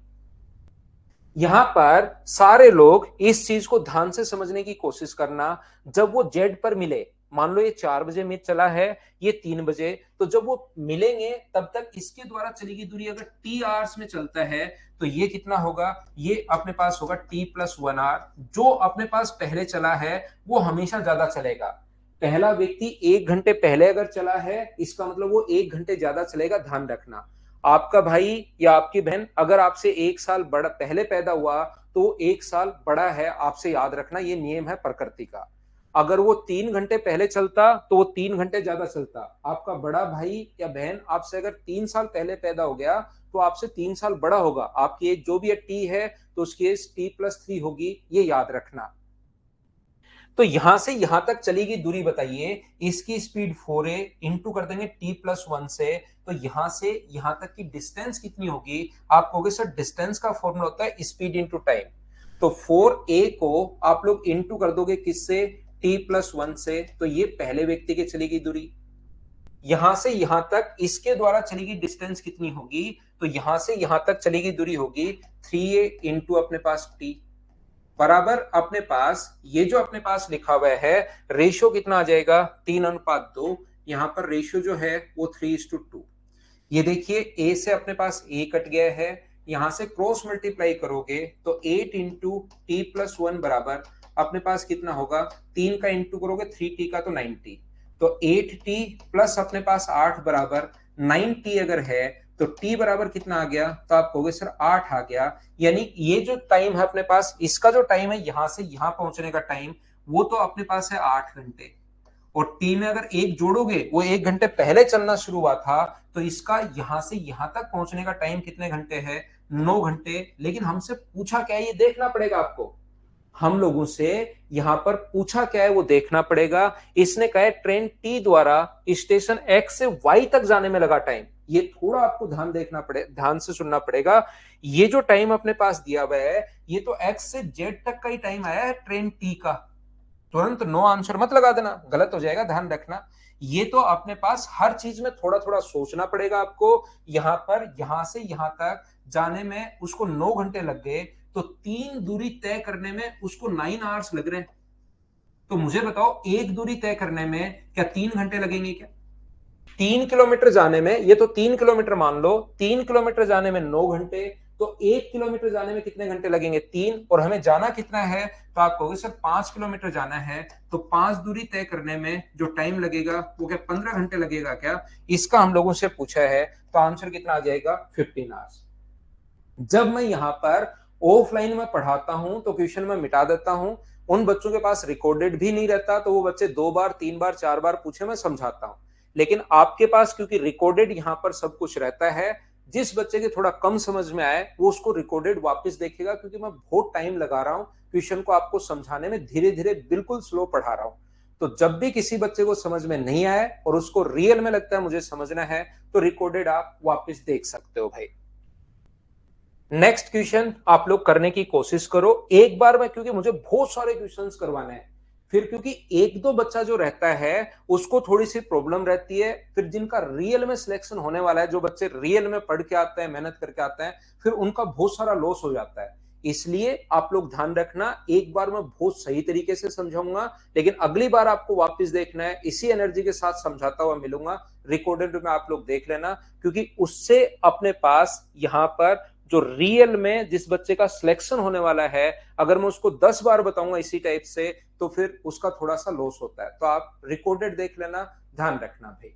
यहां पर सारे लोग इस चीज को ध्यान से समझने की कोशिश करना। जब वो जेड पर मिले, मान लो ये 4 बजे मैच चला है, ये 3 बजे, तो जब वो मिलेंगे तब तक इसके द्वारा चली गई दूरी अगर टी आवर्स में चलता है तो ये कितना होगा, ये अपने पास होगा T+1 आवर। जो अपने पास पहले चला है वो हमेशा ज्यादा चलेगा। पहला व्यक्ति 1 घंटे पहले अगर चला है, इसका मतलब वो 1 घंटे ज्यादा चलेगा, ध्यान रखना। आपका भाई या आपकी बहन अगर आपसे 1 साल बड़ा पहले पैदा हुआ तो 1 साल बड़ा है, आपसे याद रखना, ये नियम है प्रकृति का। अगर वो 3 घंटे पहले चलता तो वो 3 घंटे ज्यादा चलता। आपका बड़ा भाई या बहन आपसे अगर 3 साल पहले पैदा हो गया तो आपसे 3 साल बड़ा होगा। आपकी एज जो भी है टी है तो उसकी एज T+3 होगी, ये याद रखना। तो यहां से यहां तक चली गई दूरी बताइए, इसकी स्पीड 4a इंटू कर देंगे T+1 से, तो यहां से यहां तक की डिस्टेंस कितनी होगी। आप कहोगे सर डिस्टेंस का फॉर्मूला होता है स्पीड इंटू टाइम, तो 4a को आप लोग इंटू कर दोगे किससे, T+1 से, तो ये पहले व्यक्ति की चली गई दूरी। यहां से यहां तक इसके द्वारा चली गई डिस्टेंस कितनी होगी, तो यहां से यहां तक चली गई दूरी होगी 3a इंटू अपने पास t, बराबर अपने पास ये जो अपने पास लिखा हुआ है रेशियो कितना आ जाएगा, 3:2। यहां पर रेशियो जो है वो 3:2। ये देखिए ए से अपने पास ए कट गया है, यहां से क्रॉस मल्टीप्लाई करोगे तो 8 × T+1 बराबर अपने पास कितना होगा, 3 का इंटू करोगे 3t का तो 90, तो 8t प्लस अपने पास 8 बराबर 9t अगर है तो t बराबर कितना आ गया, तो आप कहोगे सर 8 आ गया। यानी ये जो टाइम है अपने पास, इसका जो टाइम है यहां से यहां पहुंचने का टाइम, वो तो अपने पास है 8 घंटे। और टी में अगर एक जोड़ोगे, वो 1 घंटे पहले चलना शुरू हुआ था, तो इसका यहां से यहां तक पहुंचने का टाइम कितने घंटे है, 9 घंटे। लेकिन हमसे पूछा क्या है ये देखना पड़ेगा आपको, हम लोगों से यहां पर पूछा क्या है वो देखना पड़ेगा। इसने कहा है ट्रेन टी द्वारा स्टेशन एक्स से वाई तक जाने में लगा टाइम, ये थोड़ा आपको ध्यान देखना पड़े, ध्यान से सुनना पड़ेगा। ये जो टाइम अपने पास दिया हुआ है ये तो एक्स से जेड तक का ही टाइम आया है ट्रेन टी का। तुरंत नो आंसर मत लगा देना, गलत हो जाएगा, ध्यान रखना। ये तो अपने पास हर चीज में थोड़ा थोड़ा सोचना पड़ेगा आपको। यहां पर यहां से यहां तक जाने में उसको 9 घंटे लग गए, तो 3 दूरी तय करने में उसको 9 आवर्स लग रहे हैं। तो मुझे बताओ एक दूरी तय करने में क्या 3 घंटे लगेंगे क्या। 3 किलोमीटर जाने में, ये तो 3 किलोमीटर मान लो, 3 किलोमीटर जाने में 9 घंटे, तो 1 किलोमीटर जाने में कितने घंटे लगेंगे, 3, और हमें जाना कितना है, तो आप कहोगे सर 5 किलोमीटर जाना है, तो 5 दूरी तय करने में जो टाइम लगेगा वो क्या 15 घंटे लगेगा क्या। इसका हम लोगों से पूछा है, तो आंसर कितना आ जाएगा 15 आवर्स। जब मैं यहाँ पर ऑफलाइन में पढ़ाता हूं तो क्वेश्चन में मिटा देता हूं, उन बच्चों के पास रिकॉर्डेड भी नहीं रहता तो वो बच्चे 2 बार 3 बार 4 बार पूछे मैं समझाता हूं। लेकिन आपके पास क्योंकि रिकॉर्डेड यहाँ पर सब कुछ रहता है, जिस बच्चे के थोड़ा कम समझ में आए वो उसको रिकॉर्डेड वापस देखेगा, क्योंकि मैं बहुत टाइम लगा रहा हूँ क्वेश्चन को आपको समझाने में, धीरे धीरे बिल्कुल स्लो पढ़ा रहा हूँ। तो जब भी किसी बच्चे को समझ में नहीं आए और उसको रियल में लगता है मुझे समझना है, तो रिकॉर्डेड आप वापस देख सकते हो भाई। नेक्स्ट क्वेश्चन आप लोग करने की कोशिश करो एक बार में, क्योंकि मुझे बहुत सारे क्वेश्चंस करवाने हैं। फिर क्योंकि एक दो बच्चा जो रहता है उसको थोड़ी सी प्रॉब्लम रहती है, फिर जिनका रियल में सिलेक्शन होने वाला है, जो बच्चे रियल में पढ़ के आते हैं मेहनत करके आते हैं, फिर उनका बहुत सारा लॉस हो जाता है। इसलिए आप लोग ध्यान रखना, एक बार मैं बहुत सही तरीके से समझाऊंगा, लेकिन अगली बार आपको वापस देखना है, इसी एनर्जी के साथ समझाता हुआ मिलूंगा। रिकॉर्डेड में आप लोग देख लेना, क्योंकि उससे अपने पास यहां पर जो रियल में जिस बच्चे का सिलेक्शन होने वाला है, अगर मैं उसको 10 बार बताऊंगा इसी टाइप से तो फिर उसका थोड़ा सा लॉस होता है। तो आप रिकॉर्डेड देख लेना, ध्यान रखना भाई।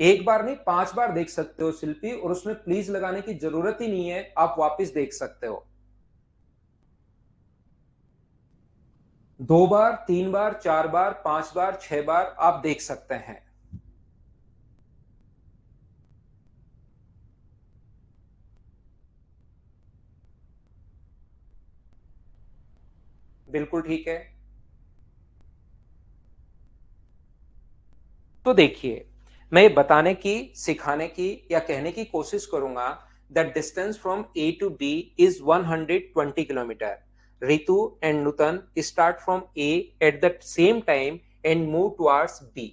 एक बार नहीं 5 बार देख सकते हो शिल्पी, और उसमें प्लीज लगाने की जरूरत ही नहीं है, आप वापस देख सकते हो। 2 बार 3 बार 4 बार 5 बार 6 बार आप देख सकते हैं। बिल्कुल ठीक है। तो देखिए, मैं बताने की, सिखाने की या कहने की कोशिश करूंगा that distance from A to B is 120 kilometre. Ritu and Nutan start from A at the same time and move towards B.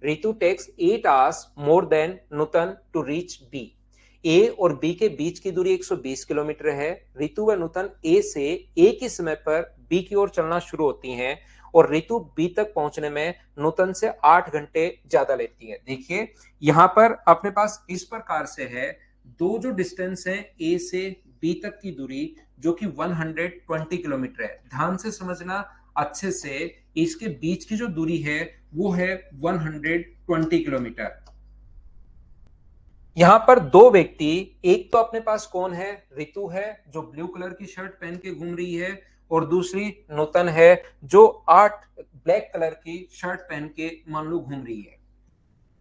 Ritu takes 8 hours more than Nutan to reach B. A और बी के बीच की दूरी 120 किलोमीटर है। रितु व नूतन ए से एक ही समय पर बी की ओर चलना शुरू होती हैं और रितु बी तक पहुंचने में नूतन से 8 घंटे ज्यादा लेती है। देखिए यहां पर अपने पास इस प्रकार से है, दो जो डिस्टेंस है ए से बी तक की दूरी जो कि 120 किलोमीटर है। ध्यान से समझना अच्छे से, इसके बीच की जो दूरी है वो है 120 किलोमीटर। यहां पर दो व्यक्ति, एक तो अपने पास कौन है, रितु है जो ब्लू कलर की शर्ट पहन के घूम रही है, और दूसरी नूतन है जो आठ ब्लैक कलर की शर्ट पहन के मान लो घूम रही है।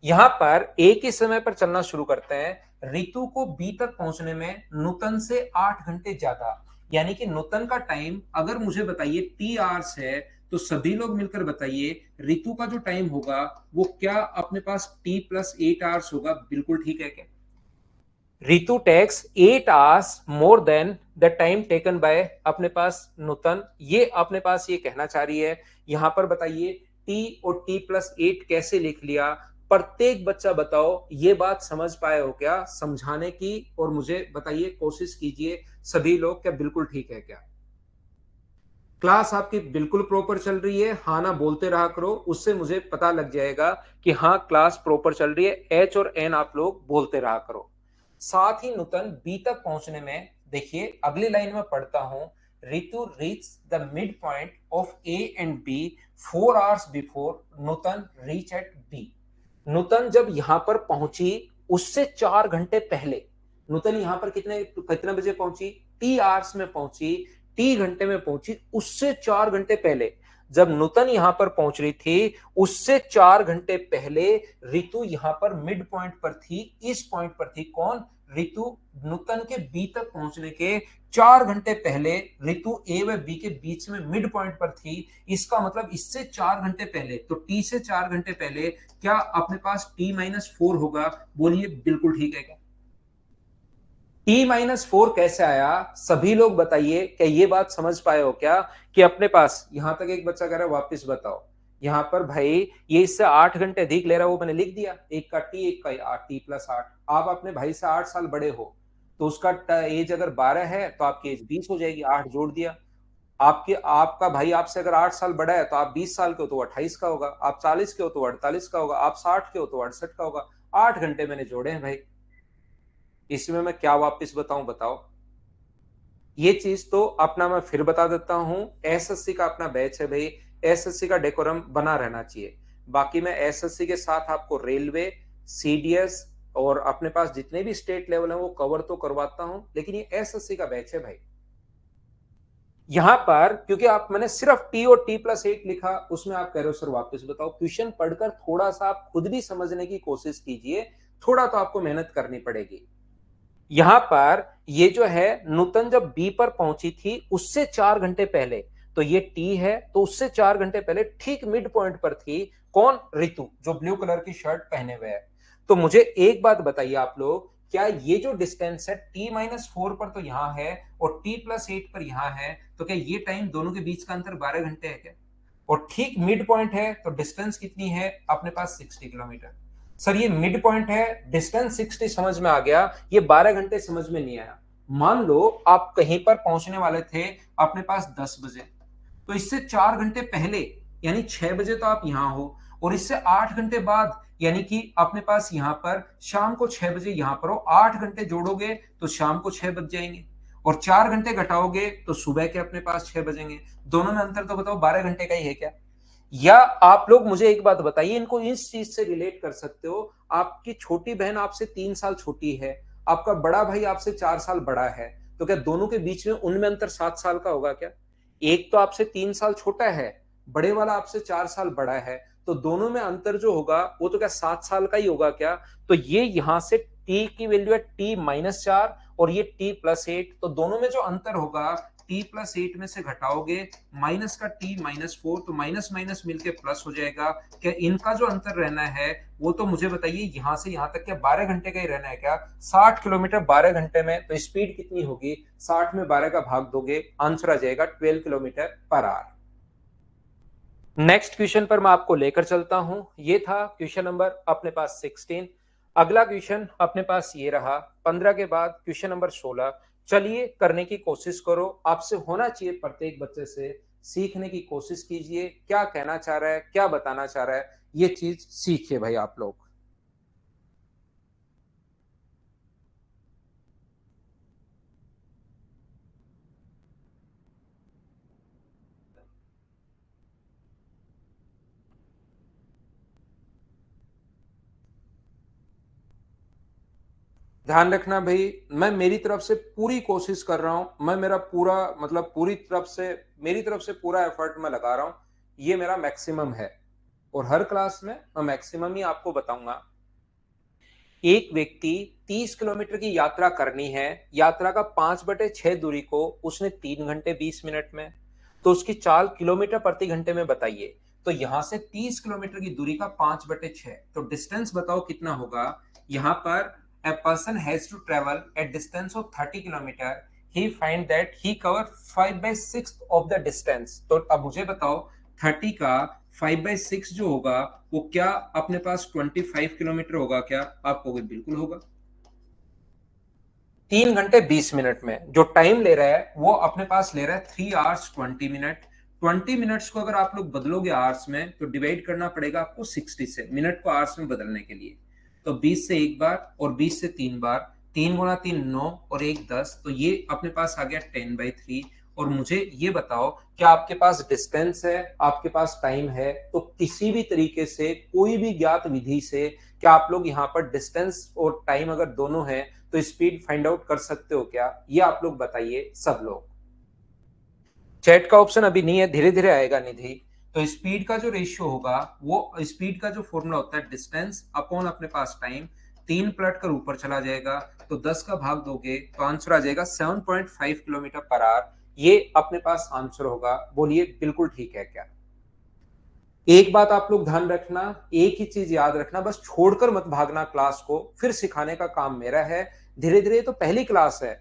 यहां पर एक ही समय पर चलना शुरू करते हैं। रितु को बी तक पहुंचने में नूतन से 8 घंटे ज्यादा, यानी कि नूतन का टाइम अगर मुझे बताइए टी आवर्स है, तो सभी लोग मिलकर बताइए रितु का जो टाइम होगा वो क्या अपने पास टी प्लस 8 आवर्स होगा। बिल्कुल ठीक है क्या? Ritu takes 8 hours more than the time taken by अपने पास नूतन। ये अपने पास ये कहना चाह रही है। यहां पर बताइए टी और टी प्लस 8 कैसे लिख लिया, प्रत्येक बच्चा बताओ ये बात समझ पाए हो क्या? समझाने की और मुझे बताइए, कोशिश कीजिए सभी लोग, क्या बिल्कुल ठीक है क्या? क्लास आपकी बिल्कुल प्रॉपर चल रही है? हाँ ना बोलते रहा करो, उससे मुझे पता लग जाएगा कि हाँ क्लास प्रॉपर चल रही है। एच और एन आप लोग बोलते रहा करो। साथ ही नूतन बी तक पहुंचने में, देखिए अगली लाइन में पढ़ता हूं, Ritu reach the mid point of A and B 4 hours before Nutan reach at B. Nutan जब यहां पर पहुंची उससे 4 घंटे पहले, नूतन यहां पर कितने बजे पहुंची? टी आवर्स में पहुंची, टी घंटे में पहुंची। उससे 4 घंटे पहले जब नूतन यहां पर पहुंच रही थी, उससे 4 घंटे पहले रितु यहां पर मिड पॉइंट पर थी। इस पॉइंट पर थी कौन? रितु। नूतन के बी तक पहुंचने के 4 घंटे पहले रितु ए व बी के बीच में मिड पॉइंट पर थी। इसका मतलब इससे 4 घंटे पहले, तो टी से 4 घंटे पहले क्या अपने पास T-4 होगा? बोलिए बिल्कुल ठीक है क्या? T-4 कैसे आया? सभी लोग बताइए, क्या ये बात समझ पाए हो क्या कि अपने पास, यहां तक एक बच्चा कह रहा है वापस बताओ। यहां पर भाई ये इससे 8 घंटे अधिक ले रहा है, वो मैंने लिख दिया, एक का टी एक का T+8। आप अपने भाई से 8 साल बड़े हो, तो उसका एज अगर 12 है तो आपकी एज 20 हो जाएगी, 8 जोड़ दिया। आपका भाई आपसे अगर 8 साल बड़ा है तो आप 20 साल के हो तो 28 का होगा, आप 40 के हो तो 48 का होगा, आप 60 के हो तो 68 का होगा। 8 घंटे मैंने जोड़े हैं भाई, इसमें मैं क्या वापस बताऊं? बताओ। ये चीज तो अपना मैं फिर बता देता हूं, एसएससी का अपना बैच है भाई, एसएससी का डेकोरम बना रहना चाहिए। बाकी मैं एसएससी के साथ आपको रेलवे, सीडीएस और अपने पास जितने भी स्टेट लेवल है वो कवर तो करवाता हूं, लेकिन ये एसएससी का बैच है भाई। यहां पर क्योंकि आप, मैंने सिर्फ टी और T+8 लिखा, उसमें आप कह रहे हो सर वापस बताओ। क्वेश्चन पढ़कर थोड़ा सा आप खुद भी समझने की कोशिश कीजिए, थोड़ा तो आपको मेहनत करनी पड़ेगी। यहां पर ये जो है, नूतन जब बी पर पहुंची थी उससे 4 घंटे पहले, तो ये टी है, तो उससे 4 घंटे पहले ठीक मिड पॉइंट पर थी कौन? रितु, जो ब्लू कलर की शर्ट पहने हुए है। तो मुझे एक बात बताइए आप लोग, क्या ये जो डिस्टेंस है T-4 पर तो यहां है और T+8 पर यहां है, तो क्या ये टाइम दोनों के बीच का अंतर 12 घंटे है क्या? और ठीक मिड पॉइंट है तो डिस्टेंस कितनी है अपने पास? 60 किलोमीटर। सर ये मिड पॉइंट है, डिस्टेंस 60 समझ में आ गया, ये 12 घंटे समझ में नहीं आया। मान लो आप कहीं पर पहुंचने वाले थे अपने पास 10 बजे, तो इससे 4 घंटे पहले यानी 6 बजे तो आप यहां हो, और इससे 8 घंटे बाद यानी कि अपने पास यहां पर शाम को 6 बजे यहां पर हो। 8 घंटे जोड़ोगे तो शाम को 6 बज जाएंगे, और 4 घंटे घटाओगे तो सुबह के अपने पास 6 बजेंगे। दोनों में अंतर तो बताओ 12 घंटे का ही है क्या? या आप लोग मुझे एक बात बताइए, इनको इस चीज से रिलेट कर सकते हो, आपकी छोटी बहन आपसे 3 साल छोटी है, आपका बड़ा भाई आपसे 4 साल बड़ा है, तो क्या दोनों के बीच में उनमें अंतर 7 साल का होगा क्या? एक तो आपसे 3 साल छोटा है, बड़े वाला आपसे 4 साल बड़ा है, तो दोनों में अंतर जो होगा वो तो क्या 7 साल का ही होगा क्या? तो ये यहां से टी की वैल्यू है T-4 और ये T+8, तो दोनों में जो अंतर होगा T+8 में से घटाओगे माइनस का T-4, तो माइनस माइनस मिलके प्लस हो जाएगा। क्या इनका जो अंतर रहना है वो तो मुझे बताइए यहां से यहां तक क्या 12 घंटे का ही रहना है क्या? 60 किलोमीटर 12 घंटे में, तो स्पीड कितनी होगी? 60 में 12 का भाग दोगे, आंसर आ जाएगा 12 kilometre per our. Next question पर मैं आपको लेकर चलता हूं, ये था क्वेश्चन नंबर अपने पास 16। अगला क्वेश्चन अपने पास ये रहा 15 के बाद क्वेश्चन नंबर 16। चलिए करने की कोशिश करो, आपसे होना चाहिए प्रत्येक बच्चे से सीखने की कोशिश कीजिए, क्या कहना चाह रहा है, क्या बताना चाह रहा है, ये चीज सीखिए भाई आप लोग। ध्यान रखना भाई, मैं मेरी तरफ से पूरी कोशिश कर रहा हूं, मैं मेरा पूरा मतलब पूरी तरफ से मेरी तरफ से पूरा एफर्ट मैं लगा रहा हूं, ये मेरा मैक्सिमम है और हर क्लास में मैं मैक्सिमम ही आपको बताऊंगा। एक व्यक्ति 30 किलोमीटर की यात्रा करनी है, यात्रा का 5/6 दूरी को उसने 3 घंटे 20 मिनट में, तो उसकी चाल किलोमीटर प्रति घंटे में बताइए। तो यहां से 30 किलोमीटर की दूरी का 5/6, तो डिस्टेंस बताओ कितना होगा। यहां पर a person has to travel a distance of 30 kilometre, he find that he cover 5/6 of the distance। तो अब मुझे बताओ 30 का 5/6 जो होगा वो क्या अपने पास 25 किलोमीटर होगा क्या? आप कहोगे बिल्कुल होगा। 3 घंटे 20 मिनट में जो टाइम ले रहा है वो अपने पास ले रहा है 3 hours 20 मिनट। 20 मिनट्स को अगर आप लोग बदलोगे आवर्स में तो डिवाइड करना पड़ेगा आपको 60 से, मिनट को आवर्स में बदलने के लिए। तो 20 से एक बार और 20 से 3 बार, 3 गुना 3 9 और 1 10, तो ये अपने पास आ गया 10/3। और मुझे ये बताओ क्या आपके पास डिस्टेंस है, आपके पास टाइम है, तो किसी भी तरीके से कोई भी ज्ञात विधि से क्या आप लोग यहाँ पर डिस्टेंस और टाइम अगर दोनों है तो स्पीड फाइंड आउट कर सकते हो क्या? ये आप लोग बताइए सब लोग। चैट का ऑप्शन अभी नहीं है, धीरे धीरे आएगा निधि। तो स्पीड का जो रेशियो होगा वो स्पीड का जो फॉर्मूला होता है डिस्टेंस अपॉन अपने पास टाइम, 3 पलट कर ऊपर चला जाएगा, तो 10 का भाग दोगे तो आंसर आ जाएगा 7.5 किलोमीटर पर आवर। ये अपने पास आंसर होगा। बोलिए बिल्कुल ठीक है क्या? एक बात आप लोग ध्यान रखना, एक ही चीज याद रखना, बस छोड़कर मत भागना क्लास को, फिर सिखाने का काम मेरा है। धीरे धीरे तो पहली क्लास है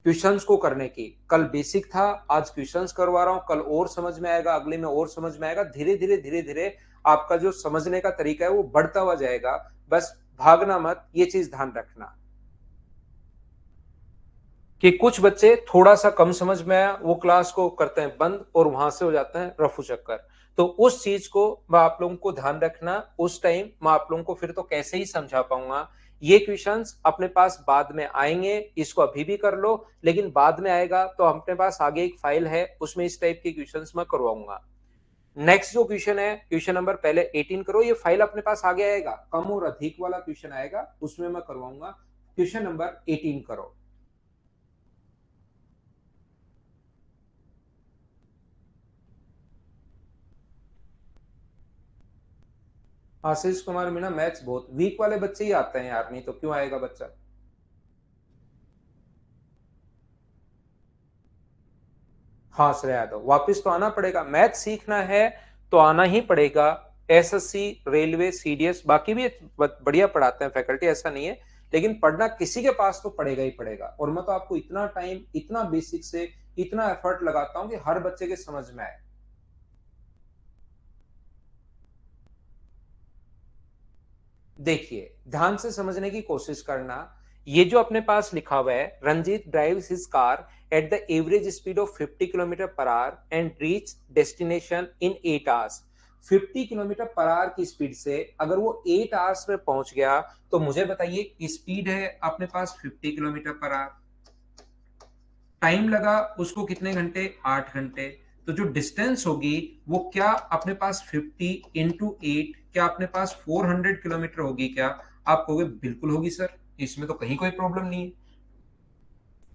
क्वेश्चंस को करने की, कल बेसिक था, आज क्वेश्चंस करवा रहा हूं, कल और समझ में आएगा, अगले में और समझ में आएगा। धीरे धीरे धीरे धीरे आपका जो समझने का तरीका है वो बढ़ता हुआ जाएगा। बस भागना मत, ये चीज ध्यान रखना कि कुछ बच्चे थोड़ा सा कम समझ में आया वो क्लास को करते हैं बंद और वहां से हो जाते हैं रफू चक्कर। तो उस चीज को मैं आप लोगों को ध्यान रखना, उस टाइम मैं आप लोगों को फिर तो कैसे ही समझा पाऊंगा। ये क्वेश्चंस अपने पास बाद में आएंगे, इसको अभी भी कर लो, लेकिन बाद में आएगा तो अपने पास आगे एक फाइल है उसमें इस टाइप के क्वेश्चंस मैं करवाऊंगा। नेक्स्ट जो क्वेश्चन है क्वेश्चन नंबर पहले 18 करो, ये फाइल अपने पास आगे आएगा, कम और अधिक वाला क्वेश्चन आएगा उसमें मैं करवाऊंगा। क्वेश्चन नंबर 18 करो। आशीष कुमार मीणा, मैथ्स बहुत वीक वाले बच्चे ही आते हैं यार, नहीं तो क्यों आएगा बच्चा। हाँ श्रेया यादव, वापिस तो आना पड़ेगा, मैथ सीखना है तो आना ही पड़ेगा। एसएससी, रेलवे, सीडीएस बाकी भी बढ़िया पढ़ाते हैं फैकल्टी, ऐसा नहीं है, लेकिन पढ़ना किसी के पास तो पड़ेगा ही पड़ेगा। और मैं तो आपको इतना टाइम इतना बेसिक से इतना एफर्ट लगाता हूं कि हर बच्चे के समझ में आए। देखिए ध्यान से समझने की कोशिश करना। ये जो अपने पास लिखा हुआ है, Ranjit drives his car at the average speed of 50 kilometre per hour and reach destination in 8 hours. 50 kilometre per hour की स्पीड से अगर वो 8 आवर्स में पहुंच गया तो मुझे बताइए स्पीड है अपने पास 50 किलोमीटर पर आवर, टाइम लगा उसको कितने घंटे? 8 घंटे। तो जो डिस्टेंस होगी वो क्या अपने पास 50 × 8, क्या अपने पास 400 किलोमीटर होगी क्या? आप कहोगे बिल्कुल होगी सर, इसमें तो कहीं कोई प्रॉब्लम नहीं है।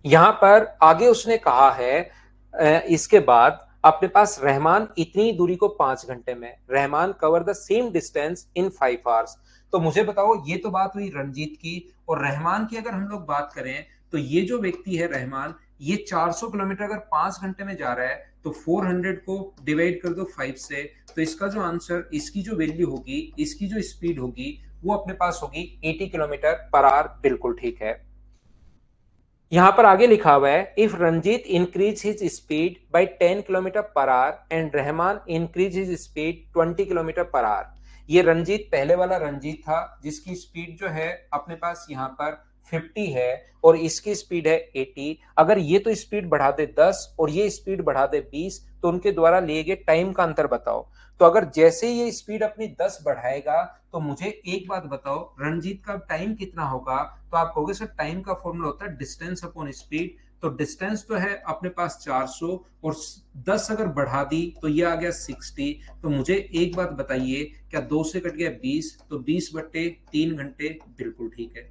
यहां पर आगे उसने कहा है इसके बाद अपने पास रहमान इतनी दूरी को 5 घंटे में, Rahman cover the same distance in 5 hours. तो मुझे बताओ ये तो बात हुई रंजीत की, और रहमान की अगर हम लोग बात करें तो ये जो व्यक्ति है रहमान, ये 400 किलोमीटर अगर 5 घंटे में जा रहा है तो 400 को डिवाइड कर दो 5 से, तो इसका जो आंसर, इसकी जो वैल्यू होगी, इसकी जो स्पीड होगी वो अपने पास होगी 80 किलोमीटर पर आवर। बिल्कुल ठीक है। यहां पर आगे लिखा हुआ है if Ranjit increase his speed by 10 kilometre per hour and Rahman increase his speed 20 kilometre per hour. ये रंजीत पहले वाला रंजीत था जिसकी स्पीड जो है अपने पास यहाँ पर 50 है और इसकी स्पीड है 80। अगर ये तो स्पीड बढ़ा दे 10 और ये स्पीड बढ़ा दे 20 तो उनके द्वारा लिए गए टाइम का अंतर बताओ। तो अगर जैसे ही ये स्पीड अपनी 10 बढ़ाएगा तो मुझे एक बात बताओ रंजीत का टाइम कितना होगा। तो आप कहोगे सर टाइम का फॉर्मूला होता है डिस्टेंस अपॉन स्पीड। तो डिस्टेंस तो है अपने पास 400 और 10 अगर बढ़ा दी तो ये आ गया 60। तो मुझे एक बात बताइए क्या 2 से कट गया 20 तो 20/3 घंटे बिल्कुल ठीक है।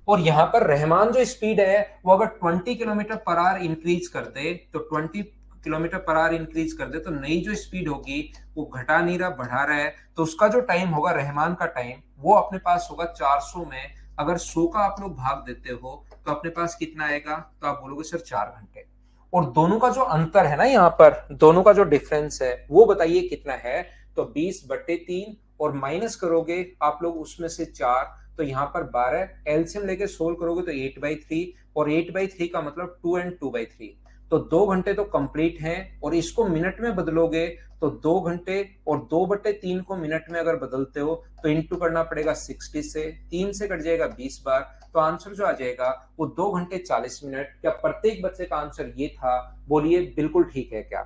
और यहां पर रहमान जो स्पीड है वो अगर 20 किलोमीटर पर आवर इंक्रीज कर दे तो 20 किलोमीटर पर आवर इंक्रीज कर दे तो नई जो स्पीड होगी वो घटा नहीं रहा बढ़ा रहा है। तो उसका जो टाइम होगा रहमान का टाइम वो अपने पास होगा 400 में अगर 100 का आप लोग भाग देते हो तो अपने पास कितना आएगा। तो आप बोलोगे सर 4 घंटे। और दोनों का जो अंतर है ना यहाँ पर दोनों का जो डिफरेंस है वो बताइए कितना है। तो 20/3 और माइनस करोगे आप लोग उसमें से 4 तो यहाँ पर 12 एलसीएम लेके सोल्व करोगे तो 8/3 और 8/3 का मतलब 2 एंड 2/3। तो 2 घंटे तो कंप्लीट हैं और इसको मिनट में बदलोगे तो 2 घंटे और 2/3 को मिनट में अगर बदलते हो तो इंटू करना पड़ेगा 60 से 3 से कट जाएगा 20 बार। तो आंसर जो आ जाएगा वो 2 घंटे 40 मिनट। क्या प्रत्येक बच्चे का आंसर ये था? बोलिए बिल्कुल ठीक है क्या?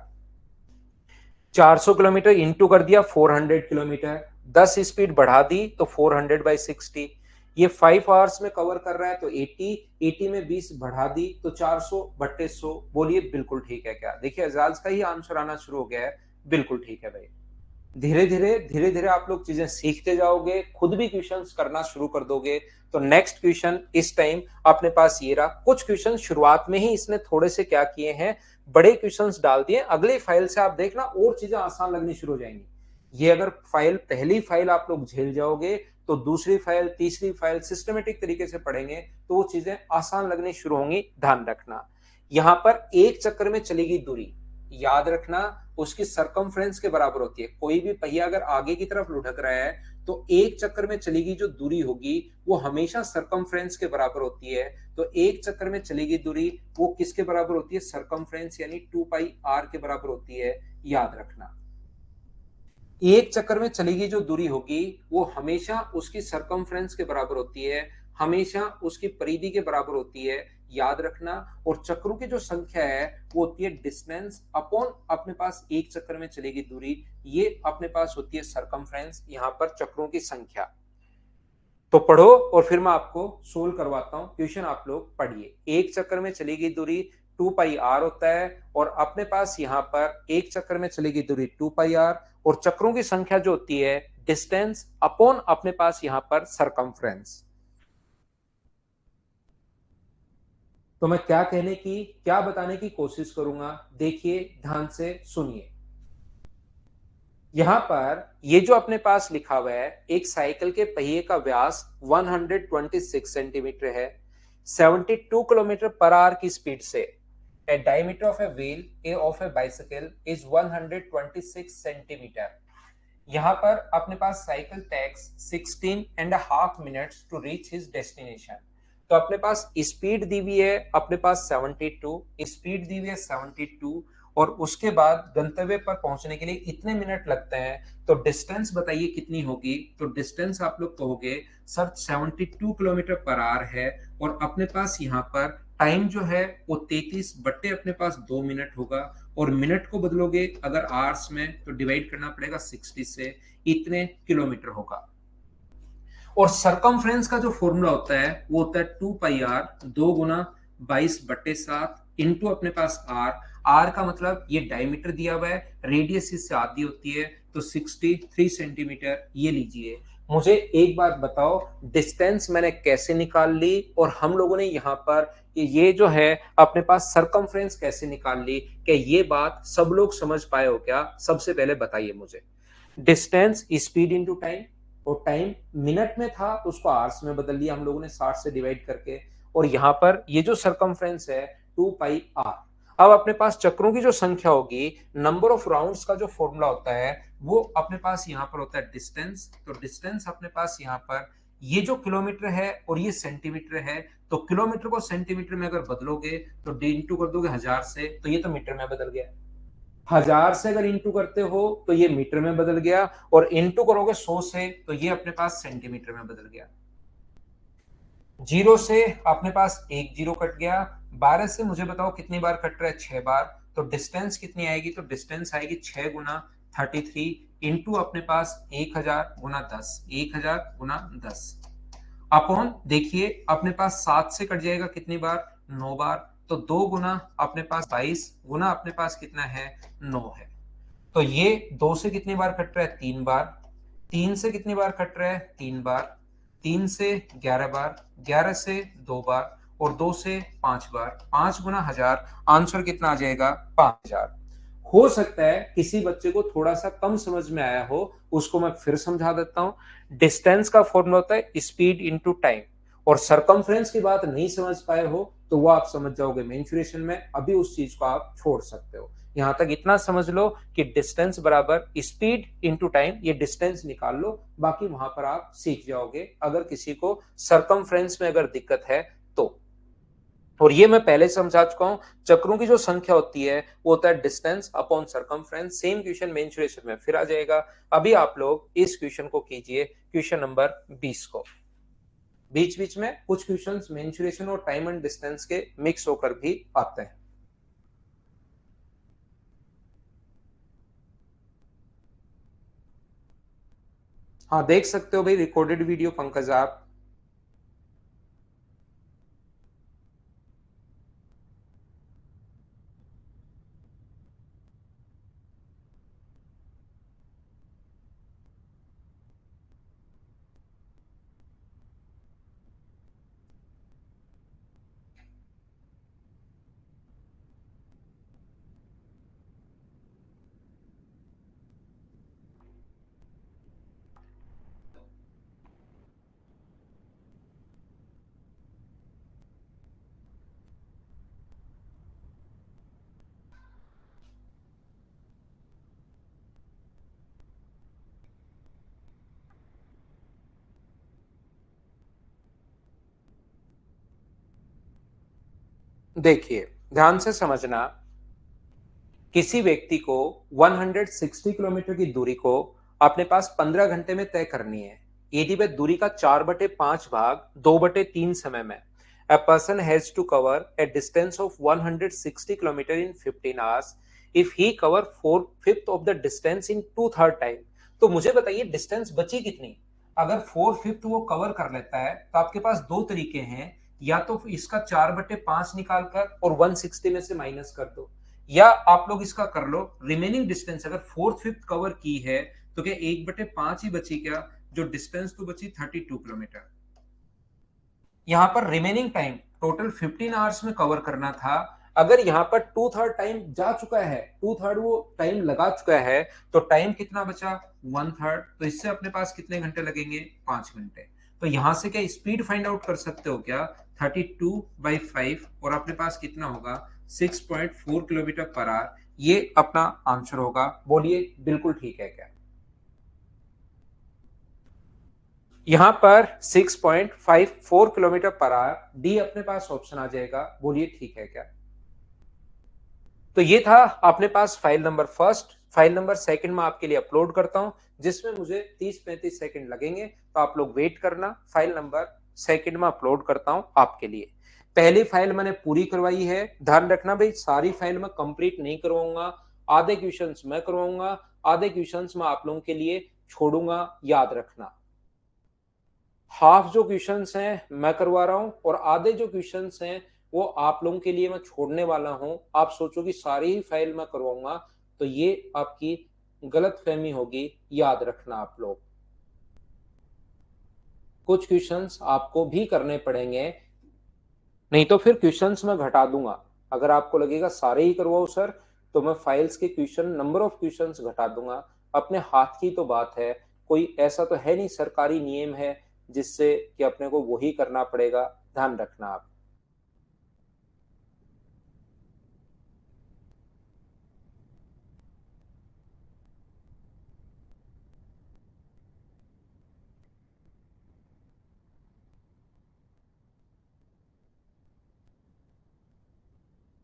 400 किलोमीटर इंटू कर दिया 400 किलोमीटर 10 स्पीड बढ़ा दी तो 400/60। ये 5 आवर्स में कवर कर रहा है तो 80 में 20 बढ़ा दी तो 400/100। बोलिए बिल्कुल ठीक है क्या? देखिए एजाज का ही आंसर आना शुरू हो गया है। बिल्कुल ठीक है भाई। धीरे धीरे आप लोग चीजें सीखते जाओगे खुद भी क्वेश्चंस करना शुरू कर दोगे। तो नेक्स्ट क्वेश्चन इस टाइम अपने पास ये रहा। कुछ क्वेश्चन शुरुआत में ही इसने थोड़े से क्या किए हैं बड़े क्वेश्चंस डाल दिए। अगले फाइल से आप देखना और चीजें आसान लगनी शुरू हो जाएंगी। ये अगर फाइल पहली फाइल आप लोग झेल जाओगे तो दूसरी फाइल तीसरी फाइल सिस्टमेटिक तरीके से पढ़ेंगे तो वो चीजें आसान लगनी शुरू होंगी। ध्यान रखना यहां पर एक चक्कर में चलेगी दूरी याद रखना उसकी सरकमफ्रेंस के बराबर होती है। कोई भी पहिया अगर आगे की तरफ लुढ़क रहा है तो एक चक्कर में चलेगी जो दूरी होगी वो हमेशा सरकमफ्रेंस के बराबर होती है। तो एक चक्कर में चलेगी दूरी वो किसके बराबर होती है? सरकमफ्रेंस यानी 2πr के बराबर होती है। याद रखना एक चक्कर में चलेगी जो दूरी होगी वो हमेशा उसकी सरकमफ्रेंस के बराबर होती है हमेशा उसकी परिधि के बराबर होती है। याद रखना और चक्रों की जो संख्या है वो होती है डिस्टेंस अपॉन अपने पास एक चक्कर में चलेगी दूरी ये अपने पास होती है सरकमफ्रेंस। यहां पर चक्रों की संख्या तो पढ़ो और फिर मैं आपको सोल्व करवाता हूं। क्वेश्चन आप लोग पढ़िए। एक चक्कर में चलेगी दूरी 2πr होता है और अपने पास यहां पर एक चक्कर में चलेगी दूरी 2πr और चक्रों की संख्या जो होती है डिस्टेंस अपॉन अपने पास यहां पर सरकमफ्रेंस। तो मैं क्या बताने की कोशिश करूंगा देखिए ध्यान से सुनिए। यहां पर ये जो अपने पास लिखा हुआ है एक साइकिल के पहिए का व्यास 126 सेंटीमीटर है 72 किलोमीटर पर आवर की स्पीड से a diameter of a wheel a of a bicycle is 126 centimetre. यहां पर अपने पास cycle takes 16.5 minutes to reach his destination. तो अपने पास स्पीड दी हुई है अपने पास 72 स्पीड दी हुई है 72 और उसके बाद गंतव्य पर पहुंचने के लिए इतने मिनट लगते हैं। तो डिस्टेंस बताइए कितनी होगी। तो डिस्टेंस आप लोग कहोगे सर 72 किलोमीटर पर आवर है और अपने पास यहाँ पर टाइम जो है वो 33 बट्टे अपने पास 2 मिनट होगा और मिनट को बदलोगे अगर आवर्स में तो डिवाइड करना पड़ेगा 60 से इतने किलोमीटर होगा। और सरकमफ्रेंस का जो फॉर्मूला होता है वो होता है 2πr 2 × 22/7 इंटू अपने पास आर। आर का मतलब ये डायमीटर दिया हुआ है रेडियस इससे आधी होती है तो 63 सेंटीमीटर ये लीजिए। मुझे एक बात बताओ डिस्टेंस मैंने कैसे निकाल ली और हम लोगों ने यहाँ पर ये जो है अपने पास सरकमफ्रेंस कैसे निकाल ली। क्या ये बात सब लोग समझ पाए हो क्या? सबसे पहले बताइए मुझे। डिस्टेंस स्पीड इनटू टाइम और टाइम मिनट में था तो उसको आवर्स में बदल लिया हम लोगों ने 60 से डिवाइड करके। और यहां पर ये जो सरकमफ्रेंस है 2πr। अब अपने पास चक्रों की जो संख्या होगी नंबर ऑफ राउंड्स का जो फॉर्मूला होता है वो अपने पास यहां पर होता है डिस्टेंस। तो डिस्टेंस अपने पास यहां पर ये जो किलोमीटर है और ये सेंटीमीटर है तो किलोमीटर को सेंटीमीटर में अगर बदलोगे तो इंटू कर दोगे 1000 से तो ये तो मीटर में बदल गया। 1000 से अगर इंटू करते हो तो ये मीटर में बदल गया, और इंटू करोगे 100 से तो ये अपने पास सेंटीमीटर में बदल गया। जीरो से अपने पास एक जीरो कट गया। 12 से मुझे बताओ कितनी बार कट रहा है, 6 बार। तो डिस्टेंस कितनी आएगी, तो डिस्टेंस आएगी 6 गुना 33 इंटू अपने पास 1000 गुना 10, 1000 गुना 10 अपॉन, देखिए अपने पास 7 से कट जाएगा कितनी बार, 9 बार। तो 2 गुना अपने पास 22 गुना अपने पास कितना है, 9 है। तो ये 2 से कितनी बार कट रहा है, 3 बार। 3 से कितनी बार कट रहा है, 3 बार। 3 से 11 बार, 11 से 2 बार, और 2 से 5 बार। 5 गुना 1000, आंसर कितना आ जाएगा, 5000। हो सकता है किसी बच्चे को थोड़ा सा कम समझ में आया हो, उसको मैं फिर समझा देता हूं। डिस्टेंस का फॉर्मूला होता है स्पीड इंटू टाइम, और सरकमफ्रेंस की बात नहीं समझ पाए हो तो वो आप समझ जाओगे मेंसुरेशन में, अभी उस चीज को आप छोड़ सकते हो। यहां तक इतना समझ लो कि डिस्टेंस बराबर स्पीड इंटू टाइम, ये डिस्टेंस निकाल लो, बाकी वहां पर आप सीख जाओगे अगर किसी को सरकमफ्रेंस में अगर दिक्कत है तो। और ये मैं पहले समझा चुका हूं, चक्रों की जो संख्या होती है वो होता है distance upon circumference. Same question mensuration में फिर आ जाएगा। अभी आप लोग इस क्वेश्चन को कीजिए, क्वेश्चन नंबर 20 को। बीच बीच में कुछ क्वेश्चंस मेंसुरेशन और टाइम एंड डिस्टेंस के मिक्स होकर भी आते हैं। हाँ देख सकते हो भाई, रिकॉर्डेड वीडियो पंकज आप। देखिए ध्यान से समझना, किसी व्यक्ति को 160 किलोमीटर की दूरी को अपने पास 15 घंटे में तय करनी है। यदि वह दूरी का 4/5 भाग 2/3 समय में, a person has to cover a distance of 160 kilometer in 15 hours if he cover 4/5 of the distance in 2/3 time। तो मुझे बताइए डिस्टेंस बची कितनी। अगर 4/5 वो कवर कर लेता है तो आपके पास दो तरीके हैं, या तो इसका 4/5 निकाल कर और 160 में से माइनस कर दो, या आप लोग इसका कर लो रिमेनिंग डिस्टेंस अगर 4/5 कवर की है तो क्या 1/5 ही बची क्या, जो डिस्टेंस तो बची 32 किलोमीटर। यहां पर रिमेनिंग टाइम टोटल 15 आवर्स में कवर करना था। अगर यहां पर 2/3 टाइम जा चुका है, 2/3 वो टाइम लगा चुका है, तो टाइम कितना बचा, 1/3। तो इससे अपने पास कितने घंटे लगेंगे, 5 घंटे। तो यहां से क्या स्पीड फाइंड आउट कर सकते हो क्या, 32/5, और अपने पास कितना होगा, 6.4 किलोमीटर पर आवर। ये अपना आंसर होगा। बोलिए बिल्कुल ठीक है क्या। यहां पर 6.54 किलोमीटर पर आवर, डी अपने पास ऑप्शन आ जाएगा। बोलिए ठीक है क्या। तो ये था अपने पास file number first. File number second में आपके लिए अपलोड करता हूं, जिसमें मुझे 30-35 सेकंड लगेंगे, तो आप लोग वेट करना। फाइल नंबर सेकंड में अपलोड करता हूं आपके लिए। पहली फाइल मैंने पूरी करवाई है, ध्यान रखना भाई सारी फाइल मैं कंप्लीट नहीं करवाऊंगा। आधे क्वेश्चंस मैं करवाऊंगा, आधे क्वेश्चंस मैं आप लोगों के लिए छोड़ूंगा, याद रखना। हाफ जो क्वेश्चंस हैं मैं करवा रहा हूं, और आधे जो क्वेश्चंस हैं वो आप लोगों के लिए मैं छोड़ने वाला हूं। आप सोचो कि सारी ही फाइल मैं करवाऊंगा, तो ये आपकी गलत फहमी होगी, याद रखना आप लोग। कुछ क्वेश्चंस आपको भी करने पड़ेंगे, नहीं तो फिर क्वेश्चंस मैं घटा दूंगा। अगर आपको लगेगा सारे ही करवाओ सर, तो मैं फाइल्स के क्वेश्चन, नंबर ऑफ क्वेश्चंस घटा दूंगा। अपने हाथ की तो बात है, कोई ऐसा तो है नहीं सरकारी नियम है जिससे कि अपने को वही करना पड़ेगा। ध्यान रखना आप।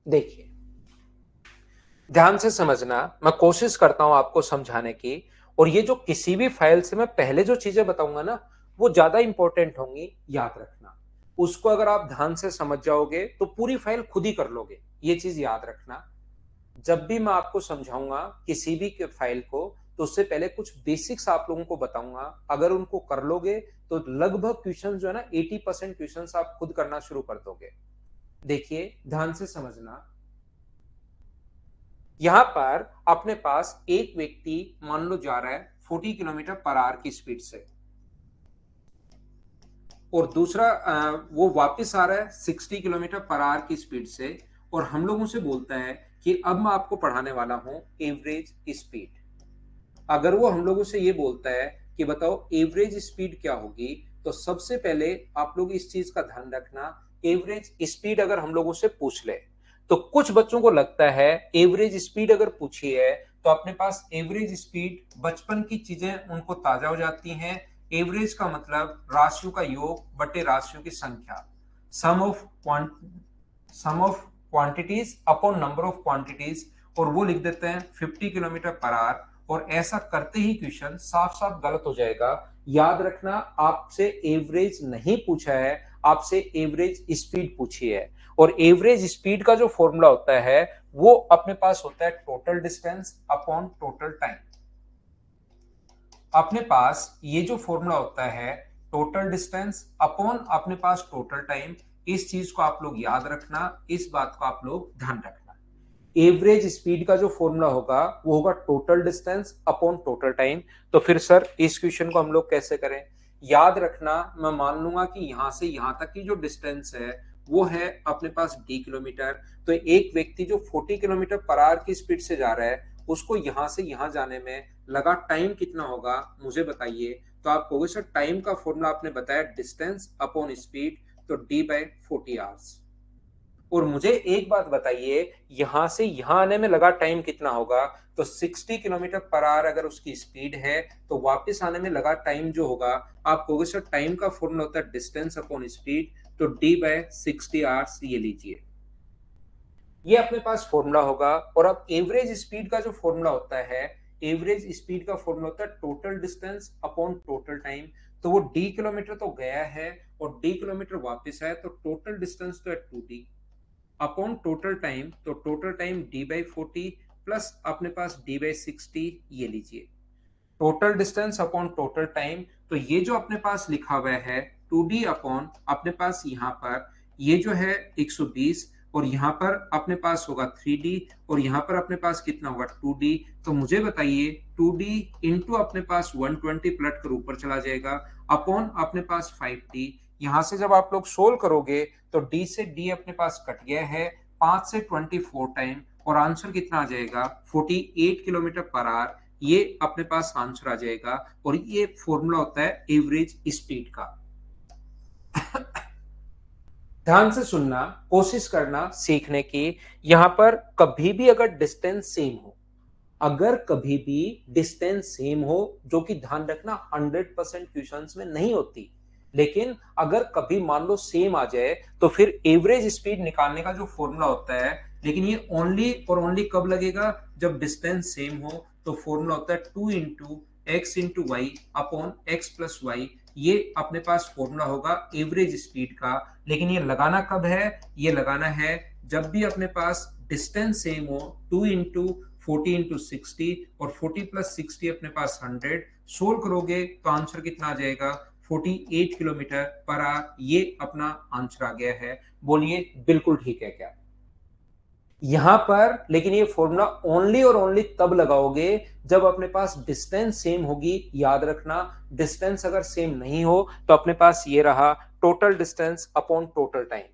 देखिए ध्यान से समझना, मैं कोशिश करता हूं आपको समझाने की। और ये जो किसी भी फाइल से मैं पहले जो चीजें बताऊंगा ना, वो ज्यादा इंपॉर्टेंट होंगी, याद रखना। उसको अगर आप ध्यान से समझ जाओगे तो पूरी फाइल खुद ही कर लोगे, ये चीज याद रखना। जब भी मैं आपको समझाऊंगा किसी भी फाइल को, तो उससे पहले कुछ बेसिक्स आप लोगों को बताऊंगा। अगर उनको कर लोगे तो लगभग क्वेश्चन जो है ना, 80% क्वेश्चन आप खुद करना शुरू कर दोगे। देखिए ध्यान से समझना। यहां पर अपने पास एक व्यक्ति मान लो जा रहा है 40 किलोमीटर पर आवर की स्पीड से, और दूसरा वो वापस आ रहा है 60 किलोमीटर पर आवर की स्पीड से, और हम लोगों से बोलता है कि अब मैं आपको पढ़ाने वाला हूं एवरेज स्पीड। अगर वो हम लोगों से ये बोलता है कि बताओ एवरेज स्पीड क्या होगी, तो सबसे पहले आप लोग इस चीज का ध्यान रखना। एवरेज स्पीड अगर हम लोगों से पूछ ले, तो कुछ बच्चों को लगता है एवरेज स्पीड अगर पूछी है तो अपने पास एवरेज स्पीड बचपन की चीजें उनको ताजा हो जाती हैं। एवरेज का मतलब राशियों का योग बटे राशियों की संख्या, sum of sum of quantities upon number of quantities, और वो लिख देते हैं 50 किलोमीटर पर आवर। और ऐसा करते ही क्वेश्चन साफ साफ गलत हो जाएगा। याद रखना, आपसे एवरेज नहीं पूछा है, आपसे एवरेज स्पीड पूछी है। और एवरेज स्पीड का जो फॉर्मूला होता है वो अपने पास होता है total distance upon total time. अपने पास ये जो फॉर्मूला होता है टोटल डिस्टेंस अपॉन अपने पास टोटल टाइम, इस चीज को आप लोग याद रखना, इस बात को आप लोग ध्यान रखना। एवरेज स्पीड का जो फॉर्मूला होगा वो होगा total distance upon total time. तो फिर सर इस क्वेश्चन को हम लोग कैसे करें? याद रखना, मैं मान लूंगा कि यहां से यहां तक की जो डिस्टेंस है वो है अपने पास d किलोमीटर। तो एक व्यक्ति जो 40 किलोमीटर पर आवर की स्पीड से जा रहा है, उसको यहां से यहां जाने में लगा टाइम कितना होगा मुझे बताइए। तो आप कहोगे सर टाइम का फॉर्मूला आपने बताया डिस्टेंस अपॉन स्पीड, तो d/40 आवर्स। और मुझे एक बात बताइए, यहां से यहां आने में लगा टाइम कितना होगा? तो 60 किलोमीटर पर आवर अगर उसकी स्पीड है, तो वापस आने में लगा टाइम जो होगा, आप कहोगे सर टाइम का फॉर्मूला होता है डिस्टेंस अपॉन स्पीड, तो d/60 आवर्स ये लीजिए। ये अपने पास फॉर्मूला होगा। और अब एवरेज स्पीड का जो फॉर्मूला होता है, एवरेज स्पीड का फॉर्मूला होता है total distance upon total time. तो वो d किलोमीटर तो गया है और d किलोमीटर वापस आया, तो टोटल डिस्टेंस तो है 2d अपॉन टोटल टाइम, तो टोटल टाइम d/40 प्लस अपने पास d/60 ये लीजिए। Total distance upon total time, तो ये जो अपने पास लिखा हुआ है 2d अपॉन अपने पास यहाँ पर ये जो है 120, और यहाँ पर अपने पास होगा 3d, और यहाँ पर अपने पास कितना होगा 2d। तो मुझे बताइए 2d इंटू अपने पास 120 पलट कर ऊपर चला जाएगा अपॉन अपने पास 5d। यहाँ से जब आप लोग सोल्व करोगे तो d से d अपने पास कट गया है 5 से 24 टाइम, और आंसर कितना आ जाएगा 48 किलोमीटर पर आवर। ये अपने पास आंसर आ जाएगा। और ये फॉर्मूला होता है एवरेज स्पीड का। ध्यान से सुनना, कोशिश करना सीखने की। यहां पर कभी भी अगर डिस्टेंस सेम हो, अगर कभी भी डिस्टेंस सेम हो, जो कि ध्यान रखना 100% क्वेश्चंस में नहीं होती, लेकिन अगर कभी मान लो सेम आ जाए, तो फिर एवरेज स्पीड निकालने का जो फॉर्मूला होता है, लेकिन ये ओनली और ओनली कब लगेगा? जब डिस्टेंस सेम हो। तो फॉर्मूला होता है 2 × x × y अपॉन x+y। ये अपने पास फॉर्मूला होगा एवरेज स्पीड का। लेकिन ये लगाना कब है? ये लगाना है जब भी अपने पास डिस्टेंस सेम हो। 2 × 40 × 60, और 40 + 60 अपने पास 100। सोल्व करोगे तो आंसर कितना आ जाएगा 48 किलोमीटर पर आवर। ये अपना आंसर आ गया है। बोलिए बिल्कुल ठीक है क्या? यहां पर लेकिन ये फॉर्मूला ओनली और ओनली तब लगाओगे जब अपने पास डिस्टेंस सेम होगी। याद रखना, डिस्टेंस अगर सेम नहीं हो तो अपने पास ये रहा total distance upon total time.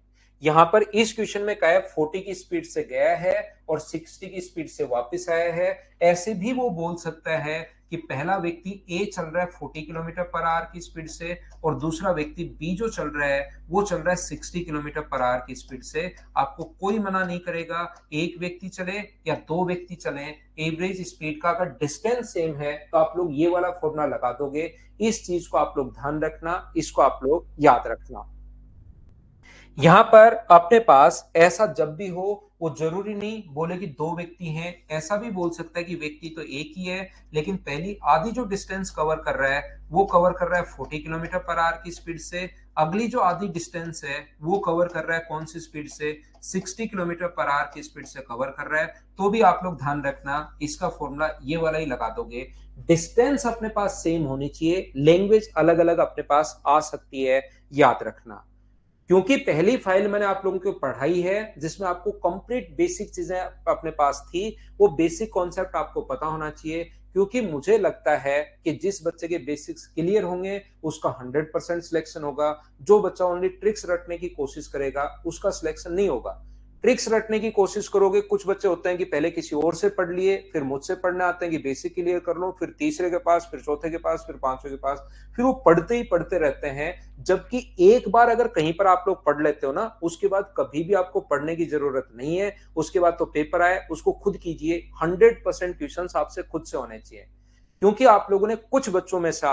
यहां पर इस क्वेश्चन में क्या है, 40 की स्पीड से गया है और 60 की स्पीड से वापस आया है। ऐसे भी वो बोल सकता है कि पहला व्यक्ति ए चल रहा है 40 किलोमीटर पर आवर की स्पीड से, और दूसरा व्यक्ति बी जो चल रहा है वो चल रहा है 60 किलोमीटर पर आवर की स्पीड से। आपको कोई मना नहीं करेगा, एक व्यक्ति चले या दो व्यक्ति चले, एवरेज स्पीड का अगर डिस्टेंस सेम है तो आप लोग ये वाला फॉर्मूला लगा दोगे। इस चीज को आप लोग ध्यान रखना, इसको आप लोग याद रखना। यहां पर अपने पास ऐसा जब भी हो, वो जरूरी नहीं बोले कि दो व्यक्ति हैं, ऐसा भी बोल सकता है कि व्यक्ति तो एक ही है, लेकिन पहली आधी जो डिस्टेंस कवर कर रहा है वो कवर कर रहा है 40 किलोमीटर पर आवर की स्पीड से। अगली जो आधी डिस्टेंस है वो कवर कर रहा है कौन सी स्पीड से, 60 किलोमीटर पर आवर की स्पीड से कवर कर रहा है। तो भी आप लोग ध्यान रखना, इसका फॉर्मूला ये वाला ही लगा दोगे। डिस्टेंस अपने पास सेम होनी चाहिए, लैंग्वेज अलग अलग अपने पास आ सकती है, याद रखना। क्योंकि पहली फाइल मैंने आप लोगों को पढ़ाई है जिसमें आपको कंप्लीट बेसिक चीजें अपने पास थी, वो बेसिक कॉन्सेप्ट आपको पता होना चाहिए। क्योंकि मुझे लगता है कि जिस बच्चे के बेसिक्स क्लियर होंगे उसका 100% सिलेक्शन होगा। जो बच्चा ओनली ट्रिक्स रटने की कोशिश करेगा उसका सिलेक्शन नहीं होगा। ट्रिक्स रटने की कोशिश करोगे, कुछ बच्चे होते हैं कि पहले किसी और से पढ़ लिए, फिर मुझसे पढ़ने आते हैं कि बेसिक क्लियर कर लो, फिर तीसरे के पास, फिर चौथे के पास, फिर पांचवे के पास, फिर वो पढ़ते ही पढ़ते रहते हैं। जबकि एक बार अगर कहीं पर आप लोग पढ़ लेते हो ना, उसके बाद कभी भी आपको पढ़ने की जरूरत नहीं है। उसके बाद तो पेपर आए उसको खुद कीजिए, 100% क्वेश्चन आपसे खुद से होने चाहिए। क्योंकि आप लोगों ने कुछ बच्चों में से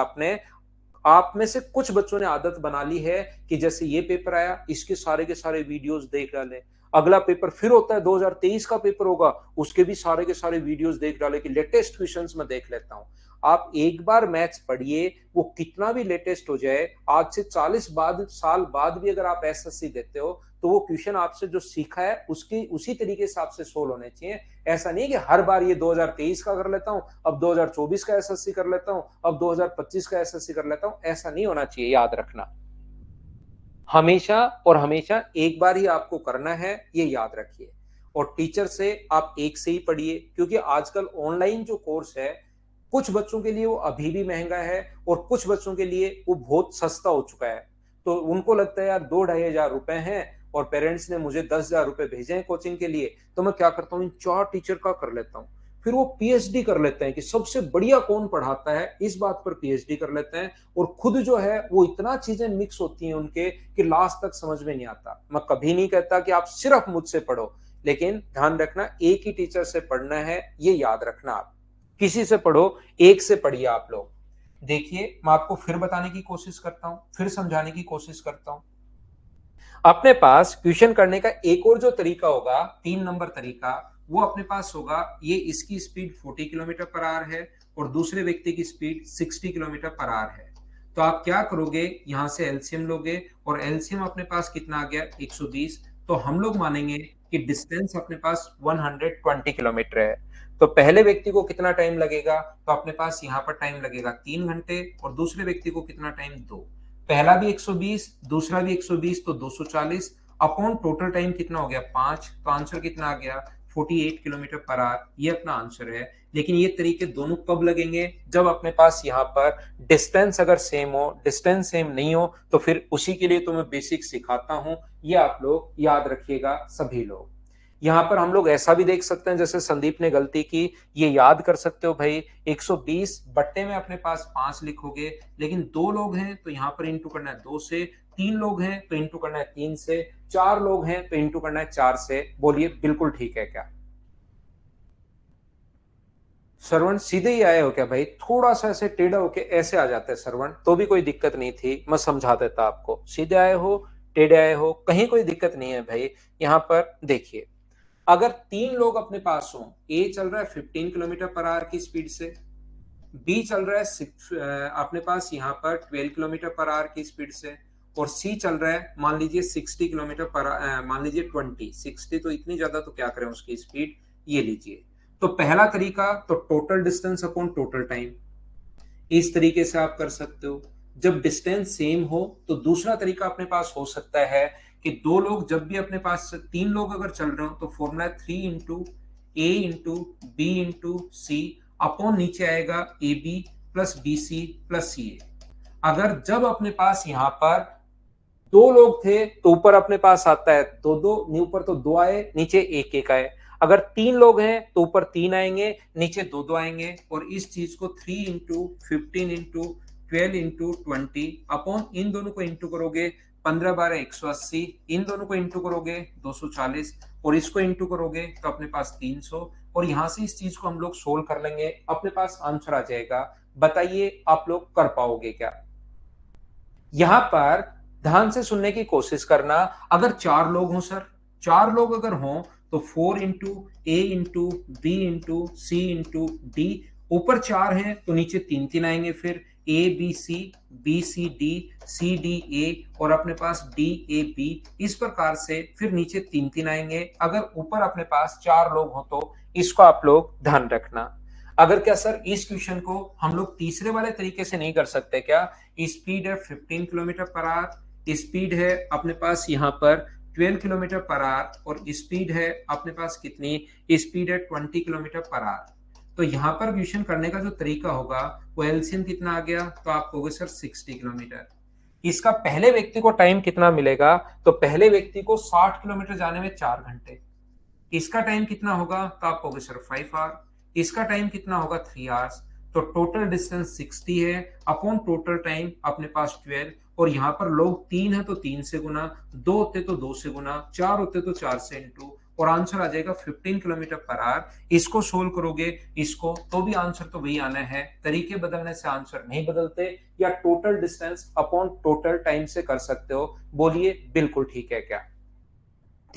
आप में से कुछ बच्चों ने आदत बना ली है कि जैसे ये पेपर आया इसके सारे के सारे वीडियोस देख डाले, अगला पेपर फिर होता है 2023 का पेपर होगा, उसके भी सारे के सारे वीडियोस देख डाले कि लेटेस्ट क्वेश्चंस मैं देख लेता हूं। आप एक बार मैथ्स पढ़िए, वो कितना भी लेटेस्ट हो जाए, आज से 40 साल बाद भी अगर आप एसएससी देते हो तो वो क्वेश्चन आपसे जो सीखा है उसकी उसी तरीके से आपसे सोल्व होने चाहिए। ऐसा नहीं कि हर बार ये 2023 का कर लेता हूं, अब 2024 का एसएससी कर लेता हूं, अब 2025 का एसएससी कर लेता हूं, ऐसा नहीं होना चाहिए, याद रखना। हमेशा और हमेशा एक बार ही आपको करना है, ये याद रखिए। और टीचर से आप एक से ही पढ़िए, क्योंकि आजकल ऑनलाइन जो कोर्स है कुछ बच्चों के लिए वो अभी भी महंगा है और कुछ बच्चों के लिए वो बहुत सस्ता हो चुका है। तो उनको लगता है यार 2-2,500 रुपए हैं और पेरेंट्स ने मुझे 10,000 रुपए भेजे हैं कोचिंग के लिए, तो मैं क्या करता हूँ इन 4 टीचर का कर लेता हूँ। फिर वो पीएचडी कर लेते हैं कि सबसे बढ़िया कौन पढ़ाता है, इस बात पर पीएचडी कर लेते हैं। और खुद जो है वो इतना चीजें मिक्स होती हैं उनके कि लास्ट तक समझ में नहीं आता। मैं कभी नहीं कहता कि आप सिर्फ मुझसे पढ़ो, लेकिन ध्यान रखना एक ही टीचर से पढ़ना है, ये याद रखना। आप किसी से पढ़ो, एक से पढ़िए आप लोग। देखिए मैं आपको फिर बताने की कोशिश करता हूं, फिर समझाने की कोशिश करता हूं। अपने पास क्वेश्चन करने का एक और जो तरीका होगा, 3 नंबर तरीका, वो अपने पास होगा। ये इसकी स्पीड 40 किलोमीटर पर आवर है और दूसरे व्यक्ति की स्पीड 60 किलोमीटर पर आवर है। तो आप क्या करोगे, यहां से एलसीएम लोगे और एलसीएम अपने पास कितना आ गया, 120। तो हम लोग मानेंगे कि डिस्टेंस अपने पास 120 किलोमीटर है। तो पहले व्यक्ति को कितना टाइम लगेगा, तो अपने पास यहाँ पर टाइम लगेगा 3 घंटे और दूसरे व्यक्ति को कितना टाइम, 2। पहला भी 120, दूसरा भी 120, तो 240 अपॉन टोटल टाइम कितना हो गया, 5। तो आंसर कितना आ गया, 48 किलोमीटर पर आवर, ये अपना आंसर है। लेकिन ये तरीके दोनों कब लगेंगे, जब अपने पास यहाँ पर डिस्टेंस अगर सेम हो, डिस्टेंस सेम नहीं हो तो फिर उसी के लिए तो मैं बेसिक सिखाता हूं। ये आप लोग याद रखिएगा सभी लोग। यहाँ पर हम लोग ऐसा भी देख सकते हैं, जैसे संदीप ने गलती की, ये याद कर सकते हो भाई, 120 बट्टे में अपने पास 5 लिखोगे, लेकिन 2 लोग हैं तो यहाँ पर इंटू करना है 2 से, 3 लोग हैं तो इंटू करना है 3 से, 4 लोग हैं तो इंटू करना है 4 से। बोलिए बिल्कुल ठीक है क्या? श्रवण सीधे ही आए हो क्या भाई? थोड़ा सा ऐसे टेढ़ा होके ऐसे आ जाते हैं श्रवण, तो भी कोई दिक्कत नहीं थी, मैं समझा देता आपको। सीधे आए हो, टेढ़े आए हो, कहीं कोई दिक्कत नहीं है भाई। यहाँ पर देखिए, अगर 3 लोग अपने पास हो, ए चल रहा है 15 किलोमीटर पर आवर की स्पीड से, बी चल रहा है अपने पास यहाँ पर 12 किलोमीटर पर आवर की स्पीड से, और सी चल रहा है मान लीजिए 60 किलोमीटर पर, मान लीजिए 60 तो इतनी ज्यादा तो क्या करें उसकी स्पीड, ये लीजिए। तो पहला तरीका तो total distance upon total time, इस तरीके से आप कर सकते हो। जब डिस्टेंस सेम हो तो दूसरा तरीका अपने पास हो सकता है कि 2 लोग जब भी अपने पास, 3 लोग अगर चल रहे हो तो formula 3 into A into B into C upon नीचे आएगा A B plus B C plus C A. अगर जब अपने पास यहाँ पर 2 लोग थे तो ऊपर अपने पास आता है 2-2, ऊपर तो 2 आए, नीचे 1-1 आए। अगर 3 लोग हैं तो ऊपर 3 आएंगे, नीचे 2-2 आएंगे। और इस चीज को 3 इंटू 15 इंटू 12 इंटू 20 अपॉन इन दोनों को इंटू करोगे, 15-12 180, इन दोनों को इंटू करोगे 240, और इसको इंटू करोगे तो अपने पास 300। और यहां से इस चीज को हम लोग सोल्व कर लेंगे, अपने पास आंसर आ जाएगा। बताइए आप लोग कर पाओगे क्या? यहां पर ध्यान से सुनने की कोशिश करना। अगर 4 लोग हों सर, 4 लोग अगर हों तो 4 into A into B into C into D, ऊपर 4 हैं तो नीचे 3 आएंगे, फिर A B C D, C D A, और अपने पास डी ए बी, इस प्रकार से फिर नीचे 3 आएंगे। अगर ऊपर अपने पास 4 लोग हों तो इसको आप लोग ध्यान रखना। अगर क्या सर इस क्वेश्चन को हम लोग तीसरे वाले तरीके से नहीं कर सकते क्या? स्पीड है 15 किलोमीटर पर आवर, स्पीड है अपने पास यहाँ पर 12 किलोमीटर पर आवर, और स्पीड है अपने पास कितनी? स्पीड है 20 किलोमीटर पर आवर। तो यहाँ पर क्वेश्चन करने का जो तरीका होगा वो एलसीएम कितना आ गया? तो आप कहोगे सर 60 किलोमीटर। इसका पहले व्यक्ति को टाइम कितना मिलेगा? तो पहले व्यक्ति को 60 किलोमीटर जाने में 4 घंटे। इसका टाइम कितना होगा? तो आप कहोगे सर 5 आवर। इसका टाइम कितना होगा? 3 आवर्स। तो टोटल डिस्टेंस 60 है अपॉन टोटल टाइम अपने पास 12, और यहाँ पर लोग 3 है तो 3 से गुना, 2 होते तो 2 से गुना, 4 होते तो 4 से इंटू, और आंसर आ जाएगा 15 किलोमीटर पर आवर। इसको सोल्व करोगे इसको तो भी आंसर तो वही आना है। तरीके बदलने से आंसर नहीं बदलते, या total distance upon total time से कर सकते हो। बोलिए बिल्कुल ठीक है क्या?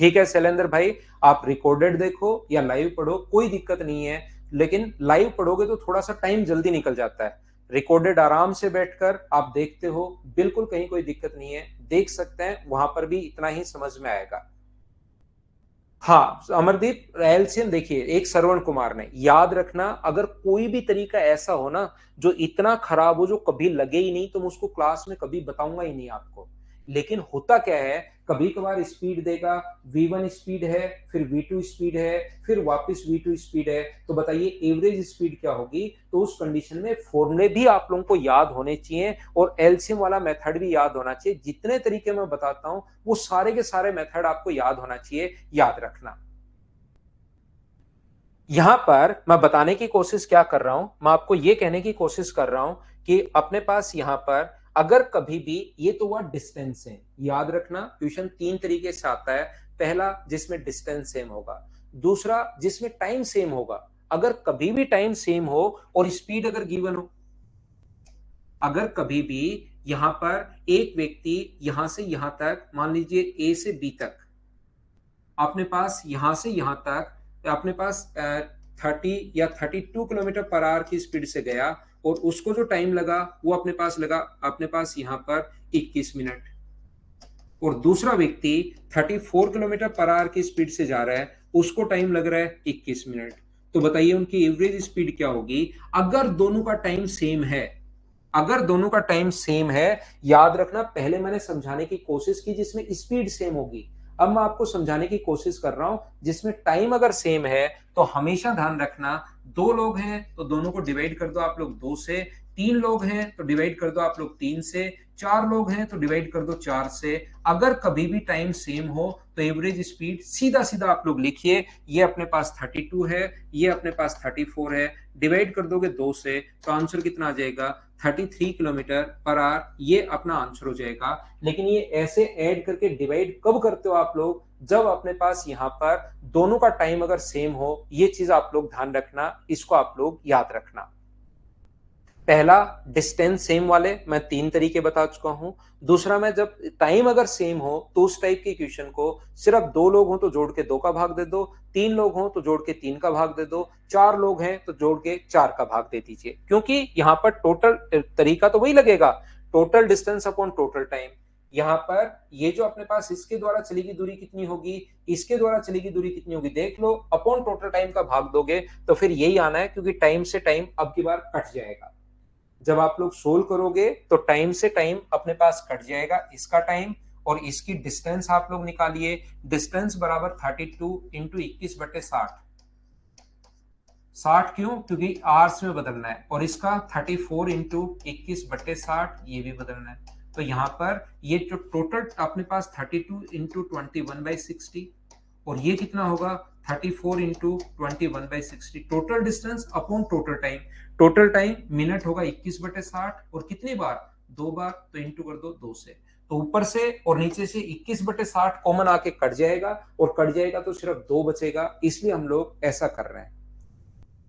ठीक है शैलेंद्र भाई, आप रिकॉर्डेड देखो या लाइव पढ़ो कोई दिक्कत नहीं है, लेकिन लाइव पढ़ोगे तो थोड़ा सा टाइम जल्दी निकल जाता है। रिकॉर्डेड आराम से बैठकर आप देखते हो, बिल्कुल कहीं कोई दिक्कत नहीं है, देख सकते हैं, वहां पर भी इतना ही समझ में आएगा। हाँ अमरदीप, एलसीएम देखिए, एक श्रवण कुमार ने याद रखना, अगर कोई भी तरीका ऐसा हो ना जो इतना खराब हो जो कभी लगे ही नहीं, तो मैं उसको क्लास में कभी बताऊंगा ही नहीं आपको। लेकिन होता क्या है, कभी कभार स्पीड देगा, V1 स्पीड है, फिर V2 स्पीड है, फिर वापस V2 स्पीड है, तो बताइए एवरेज स्पीड क्या होगी? तो उस कंडीशन में फॉर्मूले भी आप लोगों को याद होने चाहिए, और एलसीएम वाला मेथड भी याद होना चाहिए। जितने तरीके मैं बताता हूं वो सारे के सारे मेथड आपको याद होना चाहिए, याद रखना। यहां पर मैं बताने की कोशिश क्या कर रहा हूं, मैं आपको यह कहने की कोशिश कर रहा हूं कि अपने पास यहां पर अगर कभी भी, ये तो हुआ डिस्टेंस है, याद रखना क्वेश्चन 3 तरीके से आता है। पहला जिसमें डिस्टेंस सेम होगा, दूसरा जिसमें टाइम सेम होगा। अगर कभी भी टाइम सेम हो और स्पीड अगर गिवन हो, अगर कभी भी यहां पर एक व्यक्ति यहां से यहां तक, मान लीजिए ए से बी तक, अपने पास यहां से यहां तक अपने पास 30 या 32 किलोमीटर पर आवर की स्पीड से गया, और उसको जो टाइम लगा वो अपने पास लगा अपने पास यहां पर 21 मिनट, और दूसरा व्यक्ति 34 किलोमीटर पर आवर की स्पीड से जा रहा है, उसको टाइम लग रहा है 21 मिनट। तो बताइए उनकी एवरेज स्पीड क्या होगी अगर दोनों का टाइम सेम है? अगर दोनों का टाइम सेम है, याद रखना पहले मैंने समझाने की कोशिश की जिसमें स्पीड सेम होगी, अब मैं आपको समझाने की कोशिश कर रहा हूं जिसमें टाइम अगर सेम है। तो हमेशा ध्यान रखना, 2 लोग हैं तो दोनों को डिवाइड कर दो आप लोग 2 से, 3 लोग हैं तो डिवाइड कर दो आप लोग 3 से, 4 लोग हैं तो डिवाइड कर दो 4 से। अगर कभी भी टाइम सेम हो तो एवरेज स्पीड सीधा सीधा आप लोग लिखिए, ये अपने पास 32 है, ये अपने पास 34 है, डिवाइड कर दोगे 2 से तो आंसर कितना आ जाएगा? 33 किलोमीटर पर आवर, ये अपना आंसर हो जाएगा। लेकिन ये ऐसे ऐड करके डिवाइड कब करते हो आप लोग? जब अपने पास यहां पर दोनों का टाइम अगर सेम हो, ये चीज आप लोग ध्यान रखना, इसको आप लोग याद रखना। पहला डिस्टेंस सेम वाले मैं 3 तरीके बता चुका हूं। दूसरा, मैं जब टाइम अगर सेम हो तो उस टाइप की क्वेश्चन को सिर्फ 2 लोग हो तो जोड़ के 2 का भाग दे दो, 3 लोग हो तो जोड़ के 3 का भाग दे दो, 4 लोग हैं तो जोड़ के 4 का भाग दे दीजिए, क्योंकि यहां पर टोटल तरीका तो वही लगेगा, total distance upon total time. यहां पर ये जो अपने पास इसके द्वारा चली गई दूरी कितनी होगी, इसके द्वारा चली गई दूरी कितनी होगी, देख लो, अपॉन टोटल टाइम का भाग दोगे तो फिर यही आना है, क्योंकि टाइम से टाइम अब की बार कट जाएगा। जब आप लोग सोल्व करोगे तो टाइम से टाइम अपने पास कट जाएगा, इसका टाइम और इसकी डिस्टेंस आप लोग निकालिए। डिस्टेंस बराबर 32 इंटू 21/60। 60 क्यों? क्योंकि आवर्स में बदलना है, और इसका 34 इंटू 21/60 ये भी बदलना है। तो यहां पर ये जो टोटल अपने पास 32 इंटू 21/60, और ये कितना होगा? 34 into 21/60, total distance upon total time. Total time minute होगा 21/60, और कितनी बार? 2 बार, तो इंटू कर दो 2 से। तो ऊपर से और नीचे से 21/60 कॉमन आके कट जाएगा, और कट जाएगा तो सिर्फ 2 बचेगा, इसलिए हम लोग ऐसा कर रहे हैं।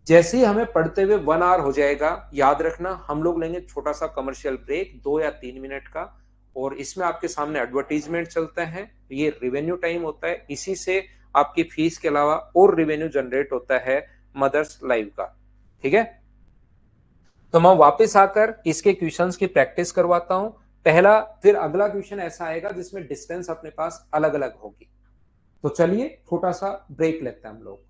जैसे ही हमें पढ़ते हुए 1 आवर हो जाएगा, याद रखना हम लोग लेंगे छोटा सा कमर्शियल ब्रेक 2 या 3 मिनट का, और इसमें आपके सामने एडवर्टीजमेंट चलते हैं, ये रेवेन्यू टाइम होता है, इसी से आपकी फीस के अलावा और रेवेन्यू जनरेट होता है मदर्स लाइव का। ठीक है, तो मैं वापस आकर इसके क्वेश्चंस की प्रैक्टिस करवाता हूं। पहला, फिर अगला क्वेश्चन ऐसा आएगा जिसमें डिस्टेंस अपने पास अलग अलग होगी। तो चलिए छोटा सा ब्रेक लेते हैं हम लोग।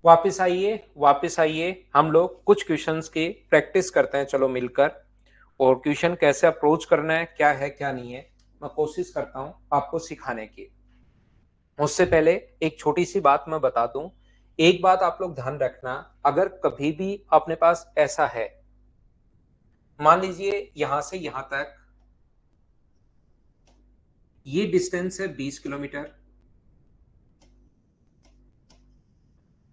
वापस आइए, हम लोग कुछ क्वेश्चंस की प्रैक्टिस करते हैं चलो मिलकर। और क्वेश्चन कैसे अप्रोच करना है, क्या है क्या नहीं है, मैं कोशिश करता हूं आपको सिखाने की। उससे पहले एक छोटी सी बात मैं बता दूं, एक बात आप लोग ध्यान रखना, अगर कभी भी अपने पास ऐसा है, मान लीजिए यहां से यहां तक ये डिस्टेंस है 20 किलोमीटर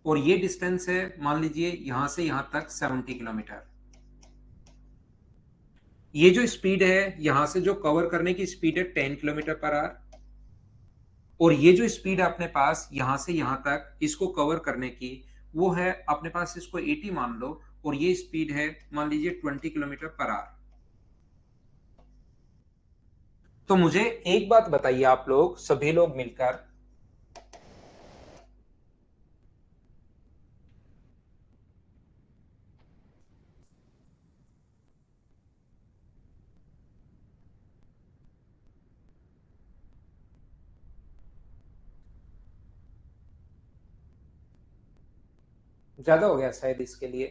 और ये डिस्टेंस है मान लीजिए यहां से यहां तक 70 किलोमीटर। ये जो स्पीड है यहां से जो कवर करने की स्पीड है 10 किलोमीटर पर आवर, और ये जो स्पीड है अपने पास यहां से यहां तक इसको कवर करने की, वो है अपने पास, इसको 80 मान लो, और ये स्पीड है मान लीजिए 20 किलोमीटर पर आवर। तो मुझे एक बात बताइए आप लोग सभी लोग मिलकर, ज्यादा हो गया शायद इसके लिए,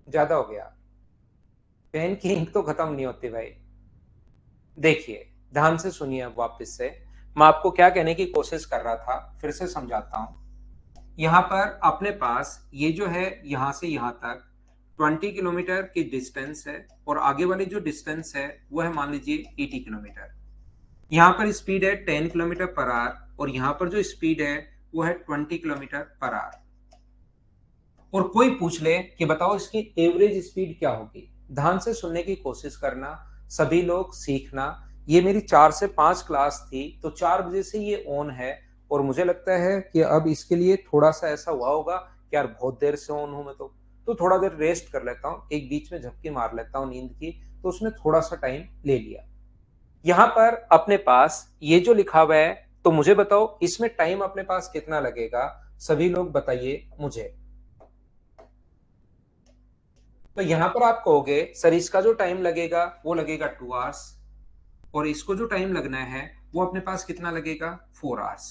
ज्यादा हो गया। पेन की इंक तो खत्म नहीं होती भाई। देखिए, ध्यान से सुनिए, अब वापस से मैं आपको क्या कहने की कोशिश कर रहा था फिर से समझाता हूं। यहाँ पर अपने पास ये जो है यहां से यहां तक 20 किलोमीटर की डिस्टेंस है, और आगे वाली जो डिस्टेंस है वो है मान लीजिए 80 किलोमीटर। यहाँ पर स्पीड है 10 किलोमीटर पर आवर, और यहाँ पर जो स्पीड है वो है 20 किलोमीटर पर आवर। और कोई पूछ ले कि बताओ इसकी एवरेज स्पीड क्या होगी, ध्यान से सुनने की कोशिश करना, सभी लोग सीखना। ये मेरी 4 से 5 क्लास थी, तो 4 बजे से ये ऑन है और मुझे लगता है कि अब इसके लिए थोड़ा-सा ऐसा हुआ होगा कि यार बहुत देर से ऑन हूँ मैं तो थोड़ा देर रेस्ट कर लेता हूँ, एक बीच में झपकी मार लेता हूँ नींद की, तो उसने थोड़ा-सा टाइम ले लिया। यहाँ पर अपने पास ये जो लिखा हुआ है, तो मुझे बताओ इसमें टाइम अपने पास कितना लगेगा? सभी लोग बताइए मुझे। तो यहाँ पर आप कहोगे सर इसका जो टाइम लगेगा वो लगेगा 2 आवर्स और इसको जो टाइम लगना है वो अपने पास कितना लगेगा 4 आवर्स।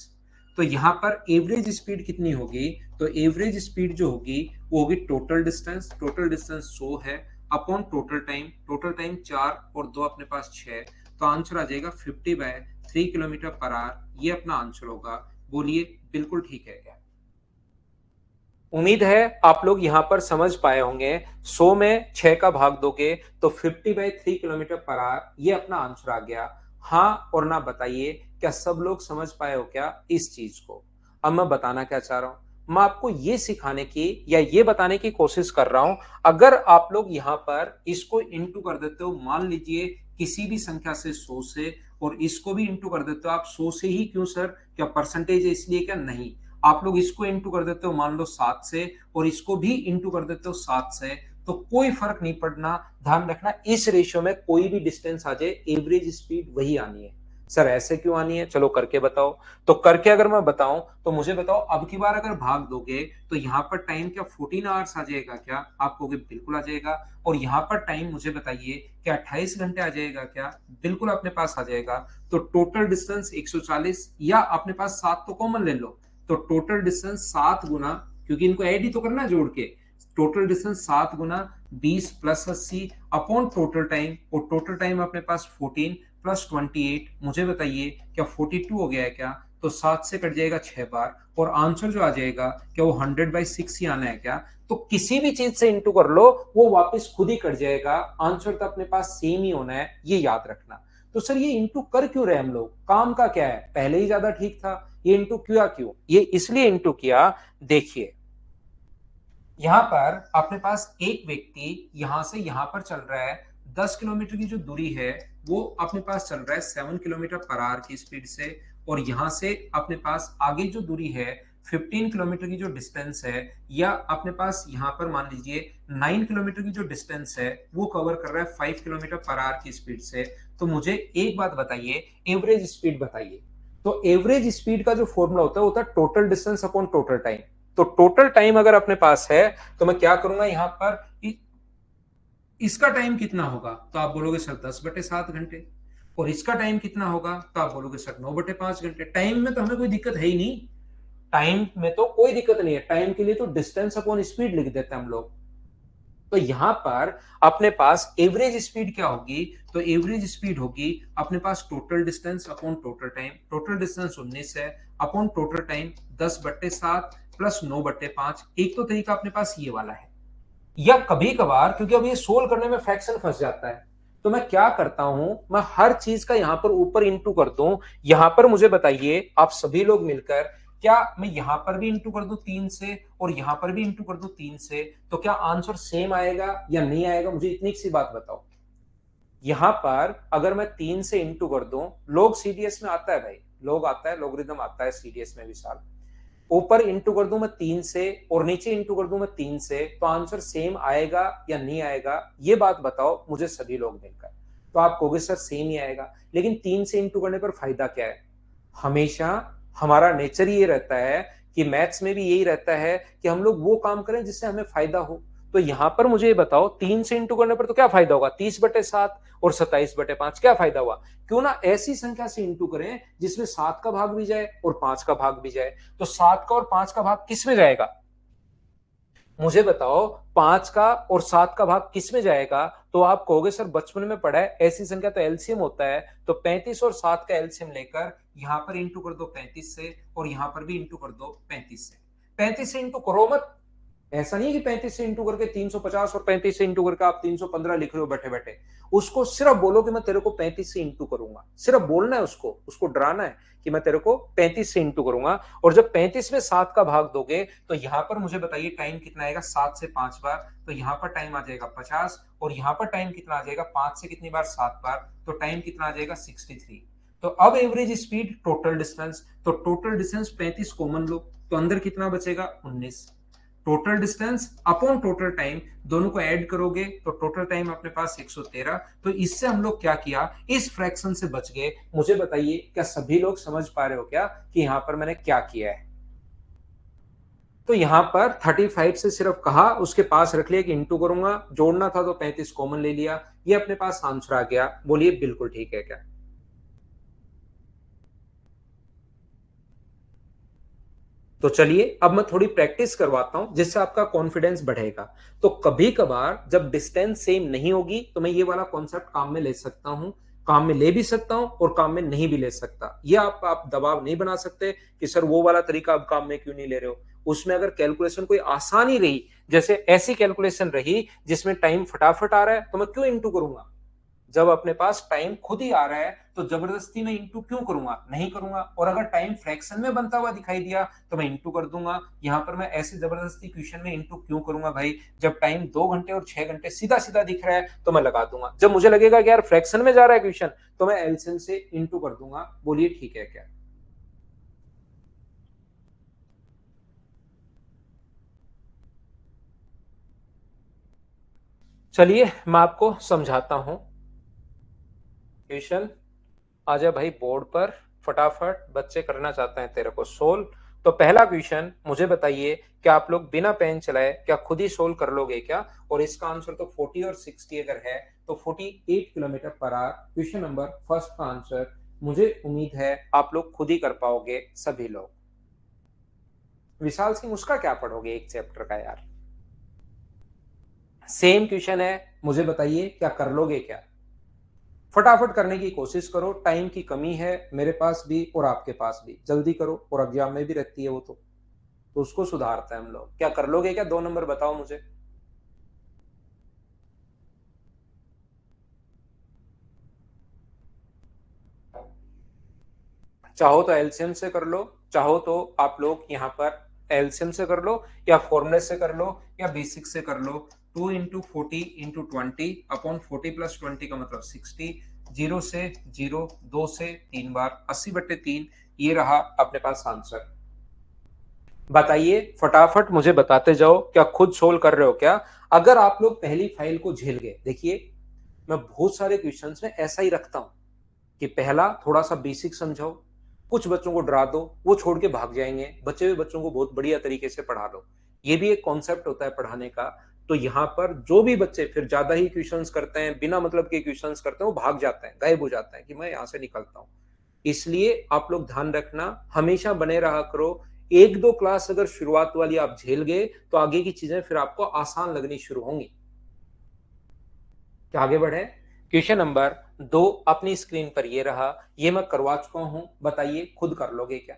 तो यहाँ पर एवरेज स्पीड कितनी होगी? तो एवरेज स्पीड जो होगी वो होगी टोटल डिस्टेंस 100 है अपॉन टोटल टाइम 4 और 2 अपने पास 6, तो आंसर आ जाएगा 50/3 किलोमीटर पर आवर। ये अपना आंसर होगा। बोलिए बिल्कुल ठीक है क्या? उम्मीद है आप लोग यहां पर समझ पाए होंगे। 100 में 6 का भाग दोगे तो 50/3 किलोमीटर पर आवर ये अपना आंसर आ गया। हाँ और ना बताइए, क्या सब लोग समझ पाए हो क्या इस चीज को? अब मैं बताना क्या चाह रहा हूं, मैं आपको ये सिखाने की या ये बताने की कोशिश कर रहा हूं, अगर आप लोग यहां पर इसको इंटू कर देते हो, मान लीजिए किसी भी संख्या से 100 से, और इसको भी इंटू कर देते हो आप 100 से ही, क्यों सर क्या परसेंटेज है इसलिए क्या? नहीं, आप लोग इसको इंटू कर देते हो मान लो 7 से और इसको भी इंटू कर देते हो 7 से, तो कोई फर्क नहीं पड़ना। ध्यान रखना इस रेशियो में कोई भी डिस्टेंस आ जाए एवरेज स्पीड वही आनी है। सर ऐसे क्यों आनी है? चलो करके बताओ। तो करके अगर मैं बताऊं तो मुझे बताओ, अब की बार अगर भाग दोगे तो यहां पर टाइम क्या 14 आवर्स आ जाएगा क्या? आप कहोगे बिल्कुल आ जाएगा। और यहां पर टाइम मुझे बताइए क्या 28 घंटे आ जाएगा क्या? बिल्कुल अपने पास आ जाएगा। तो टोटल डिस्टेंस 140, या अपने पास 7 तो कॉमन ले लो, तो टोटल डिस्टेंस 7 गुना, क्योंकि इनको ऐड ही तो करना है जोड़ के, टोटल डिस्टेंस 7 गुना 20 प्लस 80 अपॉन टोटल टाइम, और टोटल टाइम अपने पास 14 प्लस 28, मुझे बताइए क्या 42 हो गया है क्या? तो 7 से कट जाएगा 6 बार और आंसर जो आ जाएगा क्या वो 100/6 ही आना है क्या? तो किसी भी चीज से इंटू कर लो वो वापस खुद ही कट जाएगा, आंसर तो अपने पास सेम ही होना है, ये याद रखना। तो सर ये इंटू कर क्यों रहे हम लोग? काम का क्या है? पहले ही ज्यादा ठीक था, ये इंटू किया क्यों? ये इसलिए इंटू किया, देखिए यहां पर अपने पास एक व्यक्ति यहां से यहां पर चल रहा है, 10 किलोमीटर की जो दूरी है वो अपने पास चल रहा है 7 किलोमीटर पर आवर की स्पीड से, और यहां से अपने पास आगे जो दूरी है 15 किलोमीटर की जो डिस्टेंस है, या अपने पास यहां पर मान लीजिए 9 किलोमीटर की जो डिस्टेंस है वो कवर कर रहा है 5 किलोमीटर पर आवर की स्पीड से। तो मुझे एक बात बताइए, एवरेज स्पीड बताइए। तो एवरेज स्पीड का जो फॉर्मूला होता है वो होता है total distance upon total time. तो टोटल टाइम अगर अपने पास है तो मैं क्या करूंगा यहां पर, इसका टाइम कितना होगा? तो आप बोलोगे सर 10/7 घंटे। और इसका टाइम कितना होगा? तो आप बोलोगे सर 9/5 घंटे। टाइम में तो हमें कोई दिक्कत है ही नहीं, टाइम में तो कोई दिक्कत नहीं है, टाइम के लिए तो डिस्टेंस अपॉन स्पीड लिख देते हैं हम लोग। तो यहां पर अपने पास एवरेज स्पीड क्या होगी? तो एवरेज स्पीड होगी अपने पास total distance upon total time. Total distance 19 है अपॉन टोटल टाइम 10/7 प्लस 9/5। एक तो तरीका अपने पास ये वाला है, या कभी कभार क्योंकि अब ये सोल्व करने में फ्रैक्शन फंस जाता है, तो मैं क्या करता हूं, मैं हर चीज का यहां पर ऊपर इंटू कर दूं। यहां पर मुझे बताइए आप सभी लोग मिलकर, क्या मैं यहां पर भी इंटू कर दूं 3 से और यहां पर भी इंटू कर दूं 3 से, तो क्या आंसर सेम आएगा या नहीं आएगा? मुझे इतनी सी बात बताओ। यहां पर अगर मैं 3 से इंटू कर दूं, लोग सीडीएस में आता है भाई, लोग आता है, लोगरिथम आता है सीडीएस में विशाल, ऊपर इंटू कर दूं मैं 3 से और नीचे इंटू कर दूं मैं 3 से, तो आंसर सेम आएगा या नहीं आएगा? ये बात बताओ मुझे सभी लोग मिलकर। तो आप कहोगे सर सेम ही आएगा, लेकिन 3 से इंटू करने पर फायदा क्या है? हमेशा हमारा नेचर ये रहता है कि मैथ्स में भी यही रहता है कि हम लोग वो काम करें जिससे हमें फायदा हो। तो यहां पर मुझे ये बताओ 3 से इंटू करने पर तो क्या फायदा होगा? 30/7 और 27/5, क्या फायदा हुआ? क्यों ना ऐसी संख्या से इंटू करें जिसमें 7 का भाग भी जाए और 5 का भाग भी जाए। तो 7 का और 5 का भाग किस में जाएगा? मुझे बताओ 5 का और 7 का भाग किस में जाएगा? तो आप कहोगे सर बचपन में पढ़ा है, ऐसी संख्या तो एलसीएम होता है। तो 35 और 7 का एलसीएम लेकर यहां पर इंटू कर दो 35 से और यहां पर भी इंटू कर दो 35 से। 35 से इंटू करो मत, ऐसा नहीं है कि 35 से इंटू करके 350 और 35 से इंटू करके आप 315 लिख रहे हो बैठे बैठे। उसको सिर्फ बोलो कि मैं तेरे को 35 से इंटू करूंगा, सिर्फ बोलना है उसको, उसको डराना है कि मैं तेरे को 35 से इंटू करूंगा। और जब 35 में 7 का भाग दोगे तो यहां पर मुझे बताइए टाइम कितना आएगा, 7 से 5 बार, तो यहां पर टाइम आ जाएगा 50। और यहां पर टाइम कितना आ जाएगा, 5 से कितनी बार, 7 बार, तो टाइम कितना आ जाएगा 63। तो अब एवरेज स्पीड टोटल डिस्टेंस, तो टोटल डिस्टेंस 35 कॉमन लो, तो अंदर कितना बचेगा 19। Total distance upon total time, दोनों को ऐड करोगे तो टोटल टाइम अपने पास 113। तो इससे हम लोग क्या किया, इस फ्रैक्शन से बच गए। मुझे बताइए क्या सभी लोग समझ पा रहे हो क्या कि यहां पर मैंने क्या किया है। तो यहां पर 35 से सिर्फ कहा, उसके पास रख लिया कि इंटू करूंगा, जोड़ना था तो 35 कॉमन ले लिया, ये अपने पास आंसर आ गया। बोलिए बिल्कुल ठीक है क्या। तो चलिए अब मैं थोड़ी प्रैक्टिस करवाता हूं जिससे आपका कॉन्फिडेंस बढ़ेगा। तो कभी कभार जब डिस्टेंस सेम नहीं होगी तो मैं ये वाला कॉन्सेप्ट काम में ले सकता हूं, काम में ले भी सकता हूं और काम में नहीं भी ले सकता। ये आप दबाव नहीं बना सकते कि सर वो वाला तरीका आप काम में क्यों नहीं ले रहे हो। उसमें अगर कैलकुलेशन कोई आसानी रही, जैसे ऐसी कैलकुलेशन रही जिसमें टाइम फटाफट आ रहा है, तो मैं क्यों इंटू करूंगा। जब अपने पास टाइम खुद ही आ रहा है तो जबरदस्ती मैं इंटू क्यों करूंगा, नहीं करूंगा। और अगर टाइम फ्रैक्शन में बनता हुआ दिखाई दिया तो मैं इंटू कर दूंगा। यहां पर मैं ऐसे जबरदस्ती क्वेश्चन में इंटू क्यों करूंगा भाई, जब टाइम 2 घंटे और 6 घंटे सीधा सीधा दिख रहा है तो मैं लगा दूंगा। जब मुझे लगेगा कि यार फ्रैक्शन में जा रहा है क्वेश्चन तो मैं एलसीएम से इंटू कर दूंगा। बोलिए ठीक है क्या। चलिए मैं आपको समझाता हूं क्वेश्चन। आजा भाई बोर्ड पर, फटाफट बच्चे करना चाहते हैं तेरे को सोल्व। तो पहला क्वेश्चन मुझे बताइए कि आप लोग बिना पेन चलाए क्या खुद ही सोल्व कर लोगे क्या। और इसका आंसर तो 40 और 60 अगर है तो 48 kilometre per our. Question number first का आंसर, मुझे उम्मीद है आप लोग खुद ही कर पाओगे सभी लोग। विशाल सिंह उसका क्या पढ़ोगे एक चैप्टर का यार। सेम क्वेश्चन है, मुझे बताइए क्या कर लोगे क्या। फटाफट करने की कोशिश करो, टाइम की कमी है मेरे पास भी और आपके पास भी, जल्दी करो। और एग्जाम में भी रहती है वो तो उसको सुधारते हैं हम लोग। क्या कर लोगे क्या, 2 नंबर बताओ मुझे। चाहो तो एलसीएम से कर लो, चाहो तो आप लोग यहाँ पर एलसीएम से कर लो, या फॉर्मूले से कर लो, या बेसिक से कर लो। 2 इंटू 40 इंटू 20 अपॉन 40 + 20 का मतलब 60। जीरो से जीरो, 2 से 3 बार, 80/3। ये रहा अपने पास आंसर। बताइए फटाफट मुझे बताते जाओ, क्या खुद सोल्व कर रहे हो क्या। अगर आप लोग पहली फाइल को झेल गए, देखिए मैं बहुत सारे क्वेश्चंस में ऐसा ही रखता हूं कि पहला थोड़ा सा बेसिक समझाओ, कुछ बच्चों को डरा दो, वो छोड़ के भाग जाएंगे, बचे हुए बच्चों को बहुत बढ़िया तरीके से पढ़ा लो। ये भी एक कॉन्सेप्ट होता है पढ़ाने का। तो यहाँ पर जो भी बच्चे फिर ज्यादा ही क्वेश्चंस करते हैं, बिना मतलब के क्वेश्चंस करते हैं, वो भाग जाते हैं, गायब हो जाते हैं कि मैं यहाँ से निकलता हूँ। इसलिए आप लोग ध्यान रखना, हमेशा बने रहा करो। एक दो क्लास अगर शुरुआत वाली आप झेल गए तो आगे की चीजें फिर आपको आसान लगनी शुरू होंगी। क्या आगे बढ़े। क्वेश्चन नंबर 2 अपनी स्क्रीन पर ये रहा, ये मैं करवा चुका हूं, बताइए खुद कर लोगे क्या।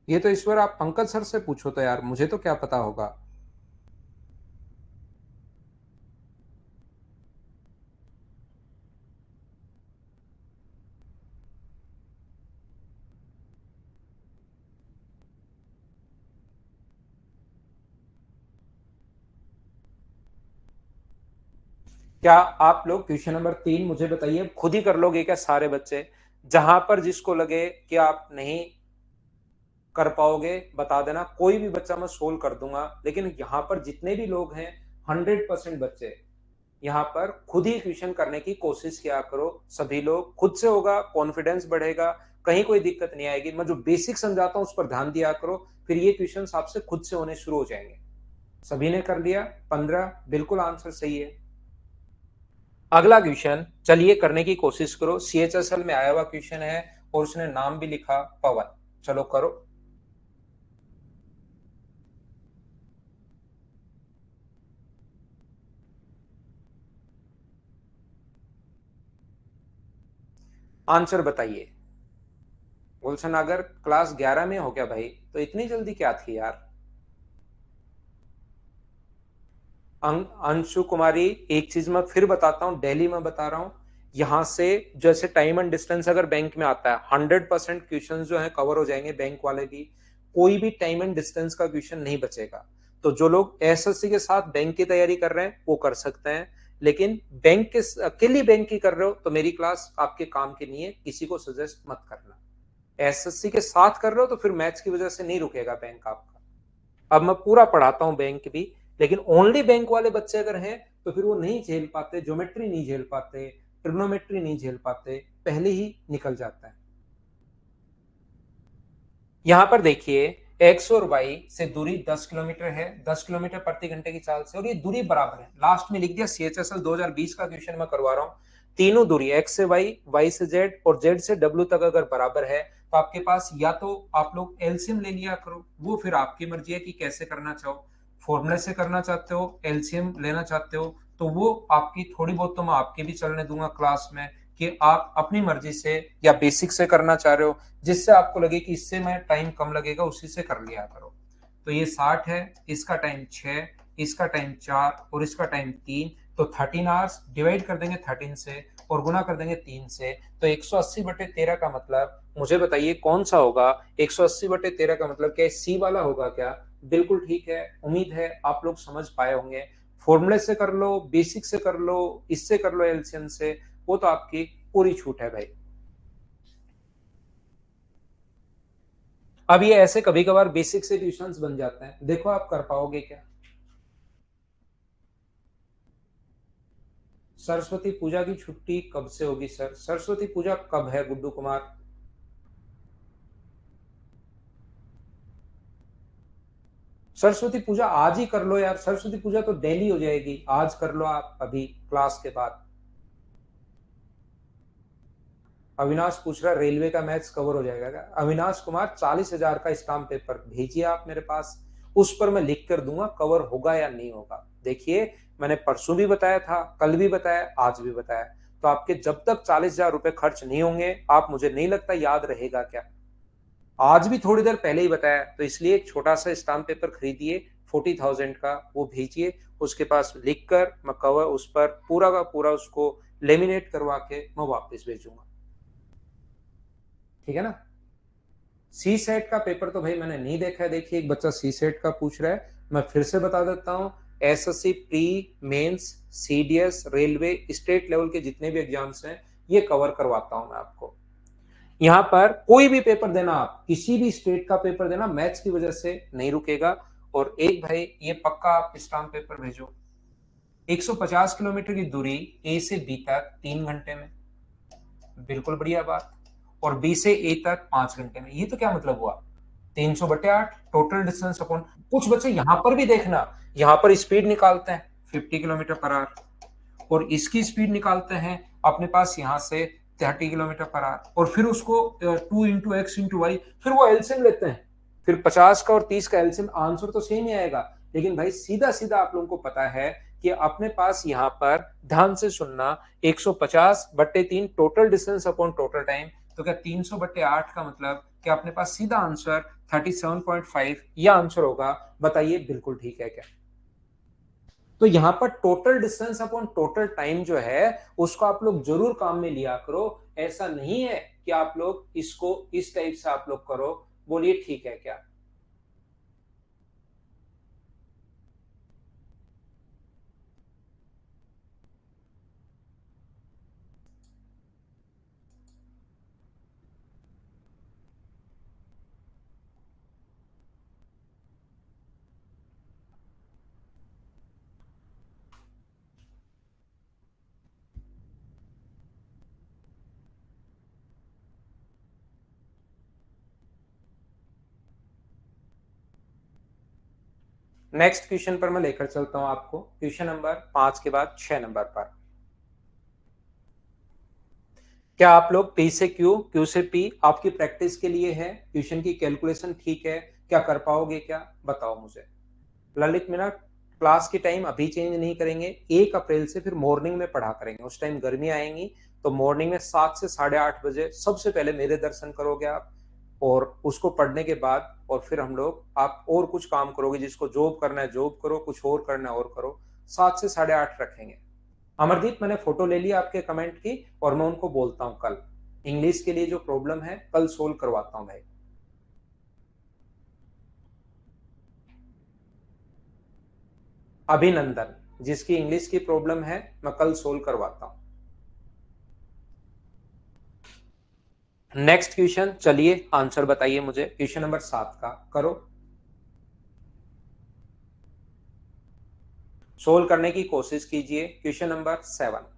ये तो ईश्वर आप पंकज सर से पूछो तो यार, मुझे तो क्या पता होगा। क्या आप लोग क्वेश्चन नंबर 3 मुझे बताइए खुद ही कर लोगे क्या सारे बच्चे। जहां पर जिसको लगे कि आप नहीं कर पाओगे बता देना, कोई भी बच्चा मैं सोल्व कर दूंगा। लेकिन यहाँ पर जितने भी लोग हैं 100% बच्चे यहाँ पर खुद ही क्वेश्चन करने की कोशिश किया करो। सभी लोग खुद से होगा, कॉन्फिडेंस बढ़ेगा, कहीं कोई दिक्कत नहीं आएगी। मैं जो बेसिक समझाता हूँ उस पर ध्यान दिया करो, फिर ये क्वेश्चन आपसे खुद से होने शुरू हो जाएंगे। सभी ने कर लिया 15, बिल्कुल आंसर सही है। अगला क्वेश्चन चलिए करने की कोशिश करो, सीएचएसएल में आया हुआ क्वेश्चन है और उसने नाम भी लिखा पवन। चलो करो। आंसर बताइए। गुलशन अगर क्लास 11 में हो क्या भाई, तो इतनी जल्दी क्या थी यार। अंशु कुमारी, एक चीज मैं फिर बताता हूँ, दिल्ली में बता रहा हूँ, यहाँ से जैसे टाइम एंड डिस्टेंस अगर बैंक में आता है 100% क्वेश्चन जो है कवर हो जाएंगे, बैंक वाले भी, कोई भी टाइम एंड डिस्टेंस का क्वेश्चन नहीं बचेगा। तो जो लोग एसएससी के साथ बैंक की तैयारी कर रहे हैं वो कर सकते हैं, लेकिन बैंक के अकेली बैंक की कर रहे हो तो मेरी क्लास आपके काम की नहीं है, किसी को सजेस्ट मत करना। एसएससी के साथ कर रहे हो तो फिर मैथ्स की वजह से नहीं रुकेगा बैंक आपका। अब मैं पूरा पढ़ाता हूं बैंक भी, लेकिन ओनली बैंक वाले बच्चे अगर हैं तो फिर वो नहीं झेल पाते, ज्योमेट्री नहीं झेल पाते, ट्रिग्नोमेट्री नहीं झेल पाते, पहले ही निकल जाता है। यहां पर देखिए, एक्स और वाई से दूरी 10 किलोमीटर है, 10 किलोमीटर प्रति घंटे की चाल से, और ये दूरी बराबर है। लास्ट में लिख दिया, सीएचएसएल 2020 का क्वेश्चन मैं करवा रहा हूं। तीनों दूरी एक्स से वाई, वाई से जेड और जेड से डब्ल्यू तक अगर बराबर है तो आपके पास या तो आप लोग एलसीएम ले लिया करो, वो फिर आपकी मर्जी है कि कैसे करना चाहो, फॉर्मूले से करना चाहते हो, एलसीएम लेना चाहते हो, तो वो आपकी थोड़ी बहुत तो मैं आपके भी चलने दूंगा क्लास में, कि आप अपनी मर्जी से या बेसिक से करना चाह रहे हो, जिससे आपको लगे कि इससे मैं टाइम कम लगेगा उसी से कर लिया करो। तो ये 60 है, इसका टाइम 6, इसका टाइम 4 और इसका टाइम 3, तो 13 आवर्स डिवाइड कर देंगे 13 से और गुना कर देंगे 3 से, तो 180/13 का मतलब मुझे बताइए कौन सा होगा। 180/13 का मतलब क्या सी वाला होगा क्या? बिल्कुल ठीक है, उम्मीद है आप लोग समझ पाए होंगे। फॉर्मूले से कर लो, बेसिक से कर लो, इससे कर लो एलसीएम से, वो तो आपकी पूरी छूट है भाई। अब ये ऐसे कभी कभार बेसिक से ट्यूशंस बन जाते हैं, देखो आप कर पाओगे क्या। सरस्वती पूजा की छुट्टी कब से होगी सर? सरस्वती पूजा कब है गुड्डू कुमार? सरस्वती पूजा आज ही कर लो यार, सरस्वती पूजा तो डेली हो जाएगी, आज कर लो आप अभी क्लास के बाद। अविनाश पूछ रहा रेलवे का मैथ्स कवर हो जाएगा क्या? अविनाश कुमार, 40,000 का स्टाम्प पेपर भेजिए आप मेरे पास, उस पर मैं लिख कर दूंगा कवर होगा या नहीं होगा। देखिए, मैंने परसों भी बताया था, कल भी बताया, आज भी बताया, तो आपके जब तक 40,000 रुपए खर्च नहीं होंगे, आप मुझे नहीं लगता याद रहेगा क्या। आज भी थोड़ी देर पहले ही बताया, तो इसलिए एक छोटा सा स्टाम्प पेपर खरीदिए 40,000 का, वो भेजिए, उसके पास लिख कर मैं कवर उस पर पूरा का पूरा उसको लेमिनेट करवा के मैं वापस भेजूंगा, ठीक है ना। सी सेट का पेपर तो भाई मैंने नहीं देखा है। देखिए, एक बच्चा सी सेट का पूछ रहा है, मैं फिर से बता देता हूँ। SSC pre, mains, CDS, railway, state level के जितने भी एग्जाम्स हैं ये कवर करवाता हूं मैं आपको। यहाँ पर कोई भी पेपर देना, आप किसी भी स्टेट का पेपर देना, मैथ्स की वजह से नहीं रुकेगा। और एक भाई ये पक्का आप स्टाम्प पेपर भेजो, 150 किलोमीटर की दूरी ए से बी तक 3 घंटे में, बिल्कुल बढ़िया बात। और बी से ए तक 5 घंटे में, ये तो क्या मतलब हुआ? 300/8 टोटल डिस्टेंस अपॉन, कुछ बच्चे यहां पर भी देखना, यहां पर स्पीड निकालते हैं 50 किलोमीटर पर आवर, और इसकी स्पीड निकालते हैं अपने पास यहां से 30 किलोमीटर पर आवर, और फिर उसको 2 × x × y, फिर वो एलसीएम लेते हैं, फिर 50 का और 30 का एलसीएम, आंसर तो सेम ही आएगा। लेकिन भाई सीधा सीधा आप लोगों को पता है कि अपने पास यहाँ पर, ध्यान से सुनना, 150/3 total distance upon total time, तो क्या 300/8 का मतलब क्या अपने पास सीधा आंसर 37.5 यह आंसर होगा? बताइए बिल्कुल ठीक है क्या। तो यहां पर total distance upon total time जो है उसको आप लोग जरूर काम में लिया करो। ऐसा नहीं है कि आप लोग इसको इस टाइप से आप लोग करो। बोलिए ठीक है क्या। नेक्स्ट क्वेश्चन पर मैं लेकर चलता हूं आपको, क्वेश्चन नंबर 5 के बाद 6 नंबर पर। क्या आप लोग पी से क्यू, क्यू से पी आपकी प्रैक्टिस के लिए है, क्वेश्चन की कैलकुलेशन ठीक है क्या, कर पाओगे क्या, बताओ मुझे। ललित मीना, क्लास की टाइम अभी चेंज नहीं करेंगे, 1 अप्रैल से फिर मॉर्निंग में पढ़ा करेंगे। उस टाइम गर्मी आएंगी तो मॉर्निंग में 7 से 8:30 बजे सबसे पहले मेरे दर्शन करोगे आप, और उसको पढ़ने के बाद और फिर हम लोग, आप और कुछ काम करोगे, जिसको जॉब करना है जॉब करो, कुछ और करना है और करो। 7 से 8:30 रखेंगे। अमरदीप, मैंने फोटो ले लिया आपके कमेंट की, और मैं उनको बोलता हूँ कल इंग्लिश के लिए जो प्रॉब्लम है कल सोल्व करवाता हूँ भाई। अभिनंदन, जिसकी इंग्लिश की प्रॉब्लम है मैं कल सोल्व करवाता हूं। नेक्स्ट क्वेश्चन, चलिए आंसर बताइए मुझे, क्वेश्चन नंबर 7 का करो। सोल्व करने की कोशिश कीजिए। क्वेश्चन नंबर 7,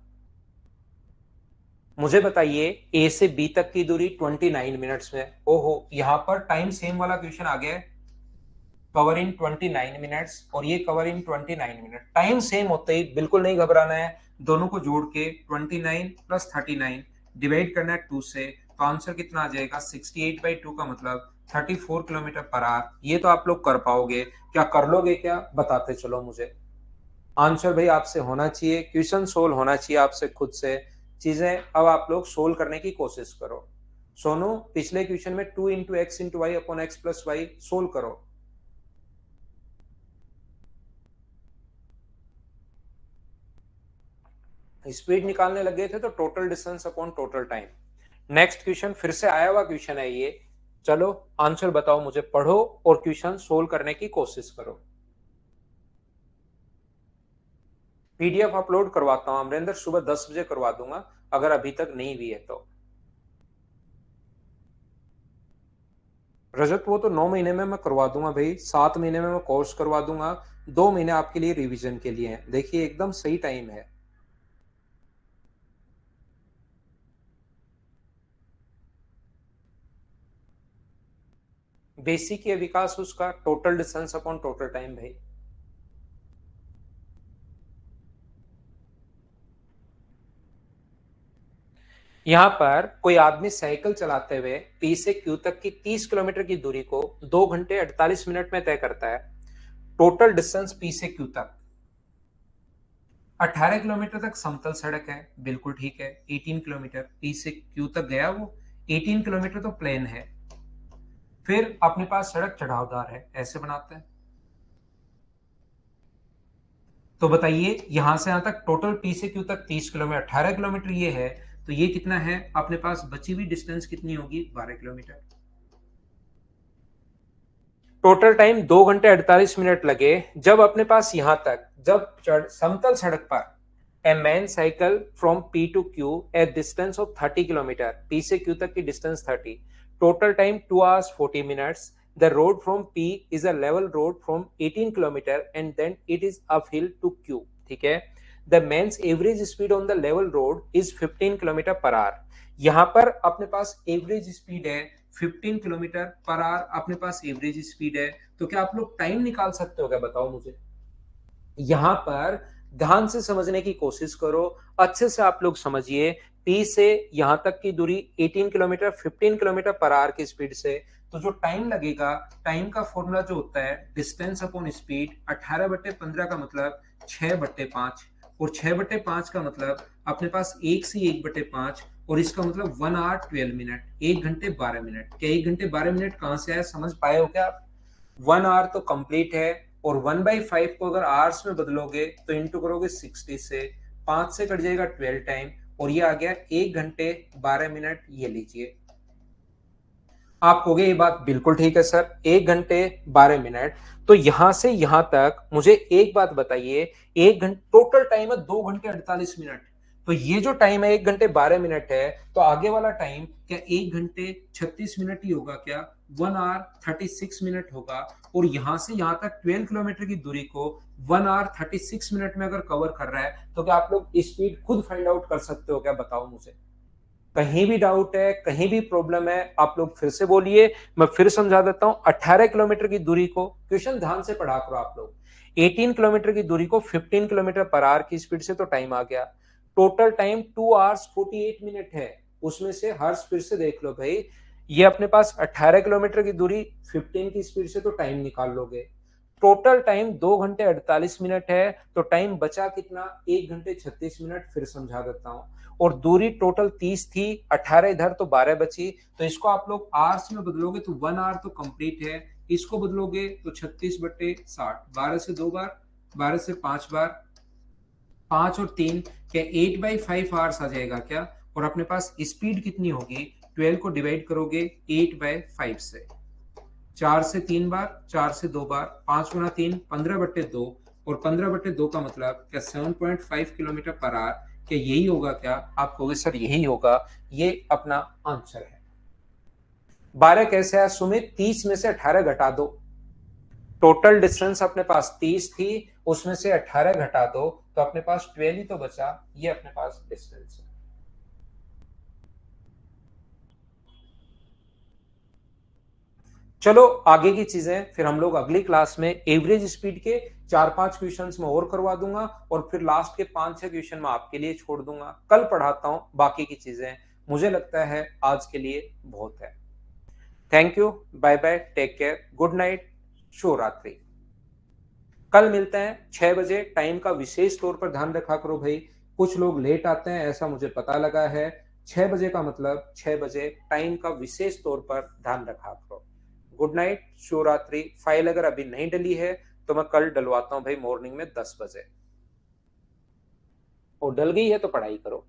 मुझे बताइए ए से बी तक की दूरी 29 मिनट्स में। ओहो, यहां पर टाइम सेम वाला क्वेश्चन आ गया है, कवर इन 29 मिनट्स, और ये cover in 29 minute. Time same होते ही बिल्कुल नहीं घबराना है, दोनों को जोड़ के 29 प्लस 39 डिवाइड करना है 2 से, तो आंसर कितना आ जाएगा 68/2 का मतलब 34 किलोमीटर पर आवर। ये तो आप लोग कर पाओगे, क्या कर लोगे क्या, बताते चलो मुझे। आंसर भाई आपसे होना चाहिए, क्वेश्चन सोल्व होना चाहिए आपसे खुद से। चीजें अब आप लोग सोल्व करने की कोशिश करो। सोनू, पिछले क्वेश्चन में 2 × x × y/x + y सोल्व करो। स्पीड निकालने लग गए थे तो total distance upon total time. Next question फिर से आया हुआ क्वेश्चन है ये। चलो आंसर बताओ मुझे, पढ़ो और क्वेश्चन सोल्व करने की कोशिश करो। पीडीएफ अपलोड करवाता हूं अमरिंदर, सुबह 10 बजे करवा दूंगा, अगर अभी तक नहीं हुई है तो। रजत, वो तो 9 महीने में मैं करवा दूंगा भाई, 7 महीने में मैं कोर्स करवा दूंगा, 2 महीने आपके लिए रिवीजन के लिए हैं। देखिए एकदम सही टाइम है। बेसिक या विकास उसका total distance upon total time भाई। यहाँ पर कोई आदमी साइकिल चलाते हुए पी से क्यू तक की 30 किलोमीटर की दूरी को 2 घंटे 48 मिनट में तय करता है। टोटल डिस्टेंस पी से क्यू तक 18 किलोमीटर तक समतल सड़क है, बिल्कुल ठीक है। 18 किलोमीटर पी से क्यू तक गया वो, 18 किलोमीटर तो प्लेन है। फिर अपने पास सड़क चढ़ावदार है, ऐसे बनाते हैं। तो बताइए यहां से यहां तक टोटल पी से क्यू तक 30 किलोमीटर, 18 किलोमीटर ये है, तो ये कितना है अपने पास, बची हुई डिस्टेंस कितनी होगी, 12 किलोमीटर। टोटल टाइम 2 घंटे 48 मिनट लगे। जब अपने पास यहां तक, जब समतल सड़क पर a man cycle from P to Q a distance of 30 kilometre, P से क्यू तक की distance 30, total time 2 hours 40 minutes। The road from P is a level road from 18 kilometer and then it is uphill to Q, ठीक है। The man's average speed on the level road is 15 kilometre per our. यहां पर अपने पास average speed है 15 kilometre per our, अपने पास average speed है, तो क्या आप लोग टाइम निकाल सकते हो क्या, बताओ मुझे। यहां पर ध्यान से समझने की कोशिश करो, अच्छे से आप लोग समझिए। पी से यहां तक की दूरी 18 किलोमीटर 15 किलोमीटर पर आवर की स्पीड से, तो जो टाइम लगेगा, टाइम का फॉर्मूला जो होता है डिस्टेंस अपॉन स्पीड, 18/15 का मतलब 6/5, और 6/5 का मतलब अपने पास 1 से 1/5, और इसका मतलब 1 hour 12 minute, 1 घंटे 12 मिनट। क्या 1 घंटे 12 मिनट कहां से आया, समझ पाए हो क्या आप। 1 hour तो कंप्लीट है, और 1/5 को अगर आवर्स में बदलोगे तो इंटू करोगे 60 से, 5 से कट जाएगा 12 टाइम, और ये आ गया 1 घंटे 12 मिनट। ये लीजिए, आप कहोगे ये बात बिल्कुल ठीक है सर, 1 घंटे 12 मिनट। तो यहां से यहां तक मुझे एक बात बताइए, 1 घंटे टोटल टाइम है 2 घंटे 48 मिनट, तो ये जो टाइम है 1 घंटे 12 मिनट है, तो आगे वाला टाइम क्या 1 घंटे 36 मिनट ही होगा क्या, 1 hour 36 मिनट होगा। और यहां से यहां तक 12 किलोमीटर की दूरी को 1 hour 36 मिनट में अगर कवर कर रहा है, तो क्या आप लोग स्पीड खुद फाइंड आउट कर सकते हो क्या, बताओ मुझे। कहीं भी डाउट है, कहीं भी प्रॉब्लम है, आप लोग फिर से बोलिए, मैं फिर समझा देता हूं। 18 किलोमीटर की दूरी को, क्वेश्चन ध्यान से पढ़ा करो आप लोग, 18 किलोमीटर की दूरी को 15 किलोमीटर पर आवर की स्पीड से तो टाइम आ गया। टोटल टाइम 2 hours 48 मिनट है, उसमें से हर्ष फिर से देख लो भाई, ये अपने पास 18 किलोमीटर की दूरी 15 की स्पीड से तो टाइम निकाल लोगे, टोटल टाइम 2 घंटे 48 मिनट है, तो टाइम बचा कितना, 1 घंटे 36 मिनट। फिर समझा देता हूं। और दूरी टोटल 30 थी, 18 इधर तो 12 बची। तो इसको आप लोग आवर्स में बदलोगे तो 1 आवर तो कंप्लीट है। इसको बदलोगे तो 36/60, 12 से 2 बार, 12 से 5 बार, 5 और 3, क्या 8/5 आवर्स आ जाएगा क्या। और अपने पास स्पीड कितनी होगी, 12 को डिवाइड करोगे 8/5 से, 4 से 3 बार, 4 से 2 बार, 5 गुना 3, 15/2। और 15/2 का मतलब क्या 7.5 किलोमीटर पर आवर। क्या यही होगा क्या, आप कहोगे सर यही होगा। ये अपना आंसर है। 12 कैसे है सुमित, 30 में से 18 घटा दो। टोटल डिस्टेंस अपने पास 30 थी, उसमें से 18 घटा दो तो अपने पास 12 ही तो बचा। ये अपने पास डिस्टेंस है। चलो आगे की चीजें फिर हम लोग अगली क्लास में एवरेज स्पीड के 4-5 क्वेश्चंस में और करवा दूंगा, और फिर लास्ट के 5-6 क्वेश्चन में आपके लिए छोड़ दूंगा। कल पढ़ाता हूं बाकी की चीजें। मुझे लगता है आज के लिए बहुत है। Thank you, bye bye, take care, good night, शुभ रात्रि। कल मिलते हैं 6 बजे। टाइम का विशेष तौर पर ध्यान रखा करो भाई, कुछ लोग लेट आते हैं ऐसा मुझे पता लगा है। 6 बजे का मतलब 6 बजे, टाइम का विशेष तौर पर ध्यान रखा करो। गुड नाइट, शुभ रात्रि। फाइल अगर अभी नहीं डली है तो मैं कल डलवाता हूं भाई मॉर्निंग में 10 बजे। और डल गई है तो पढ़ाई करो।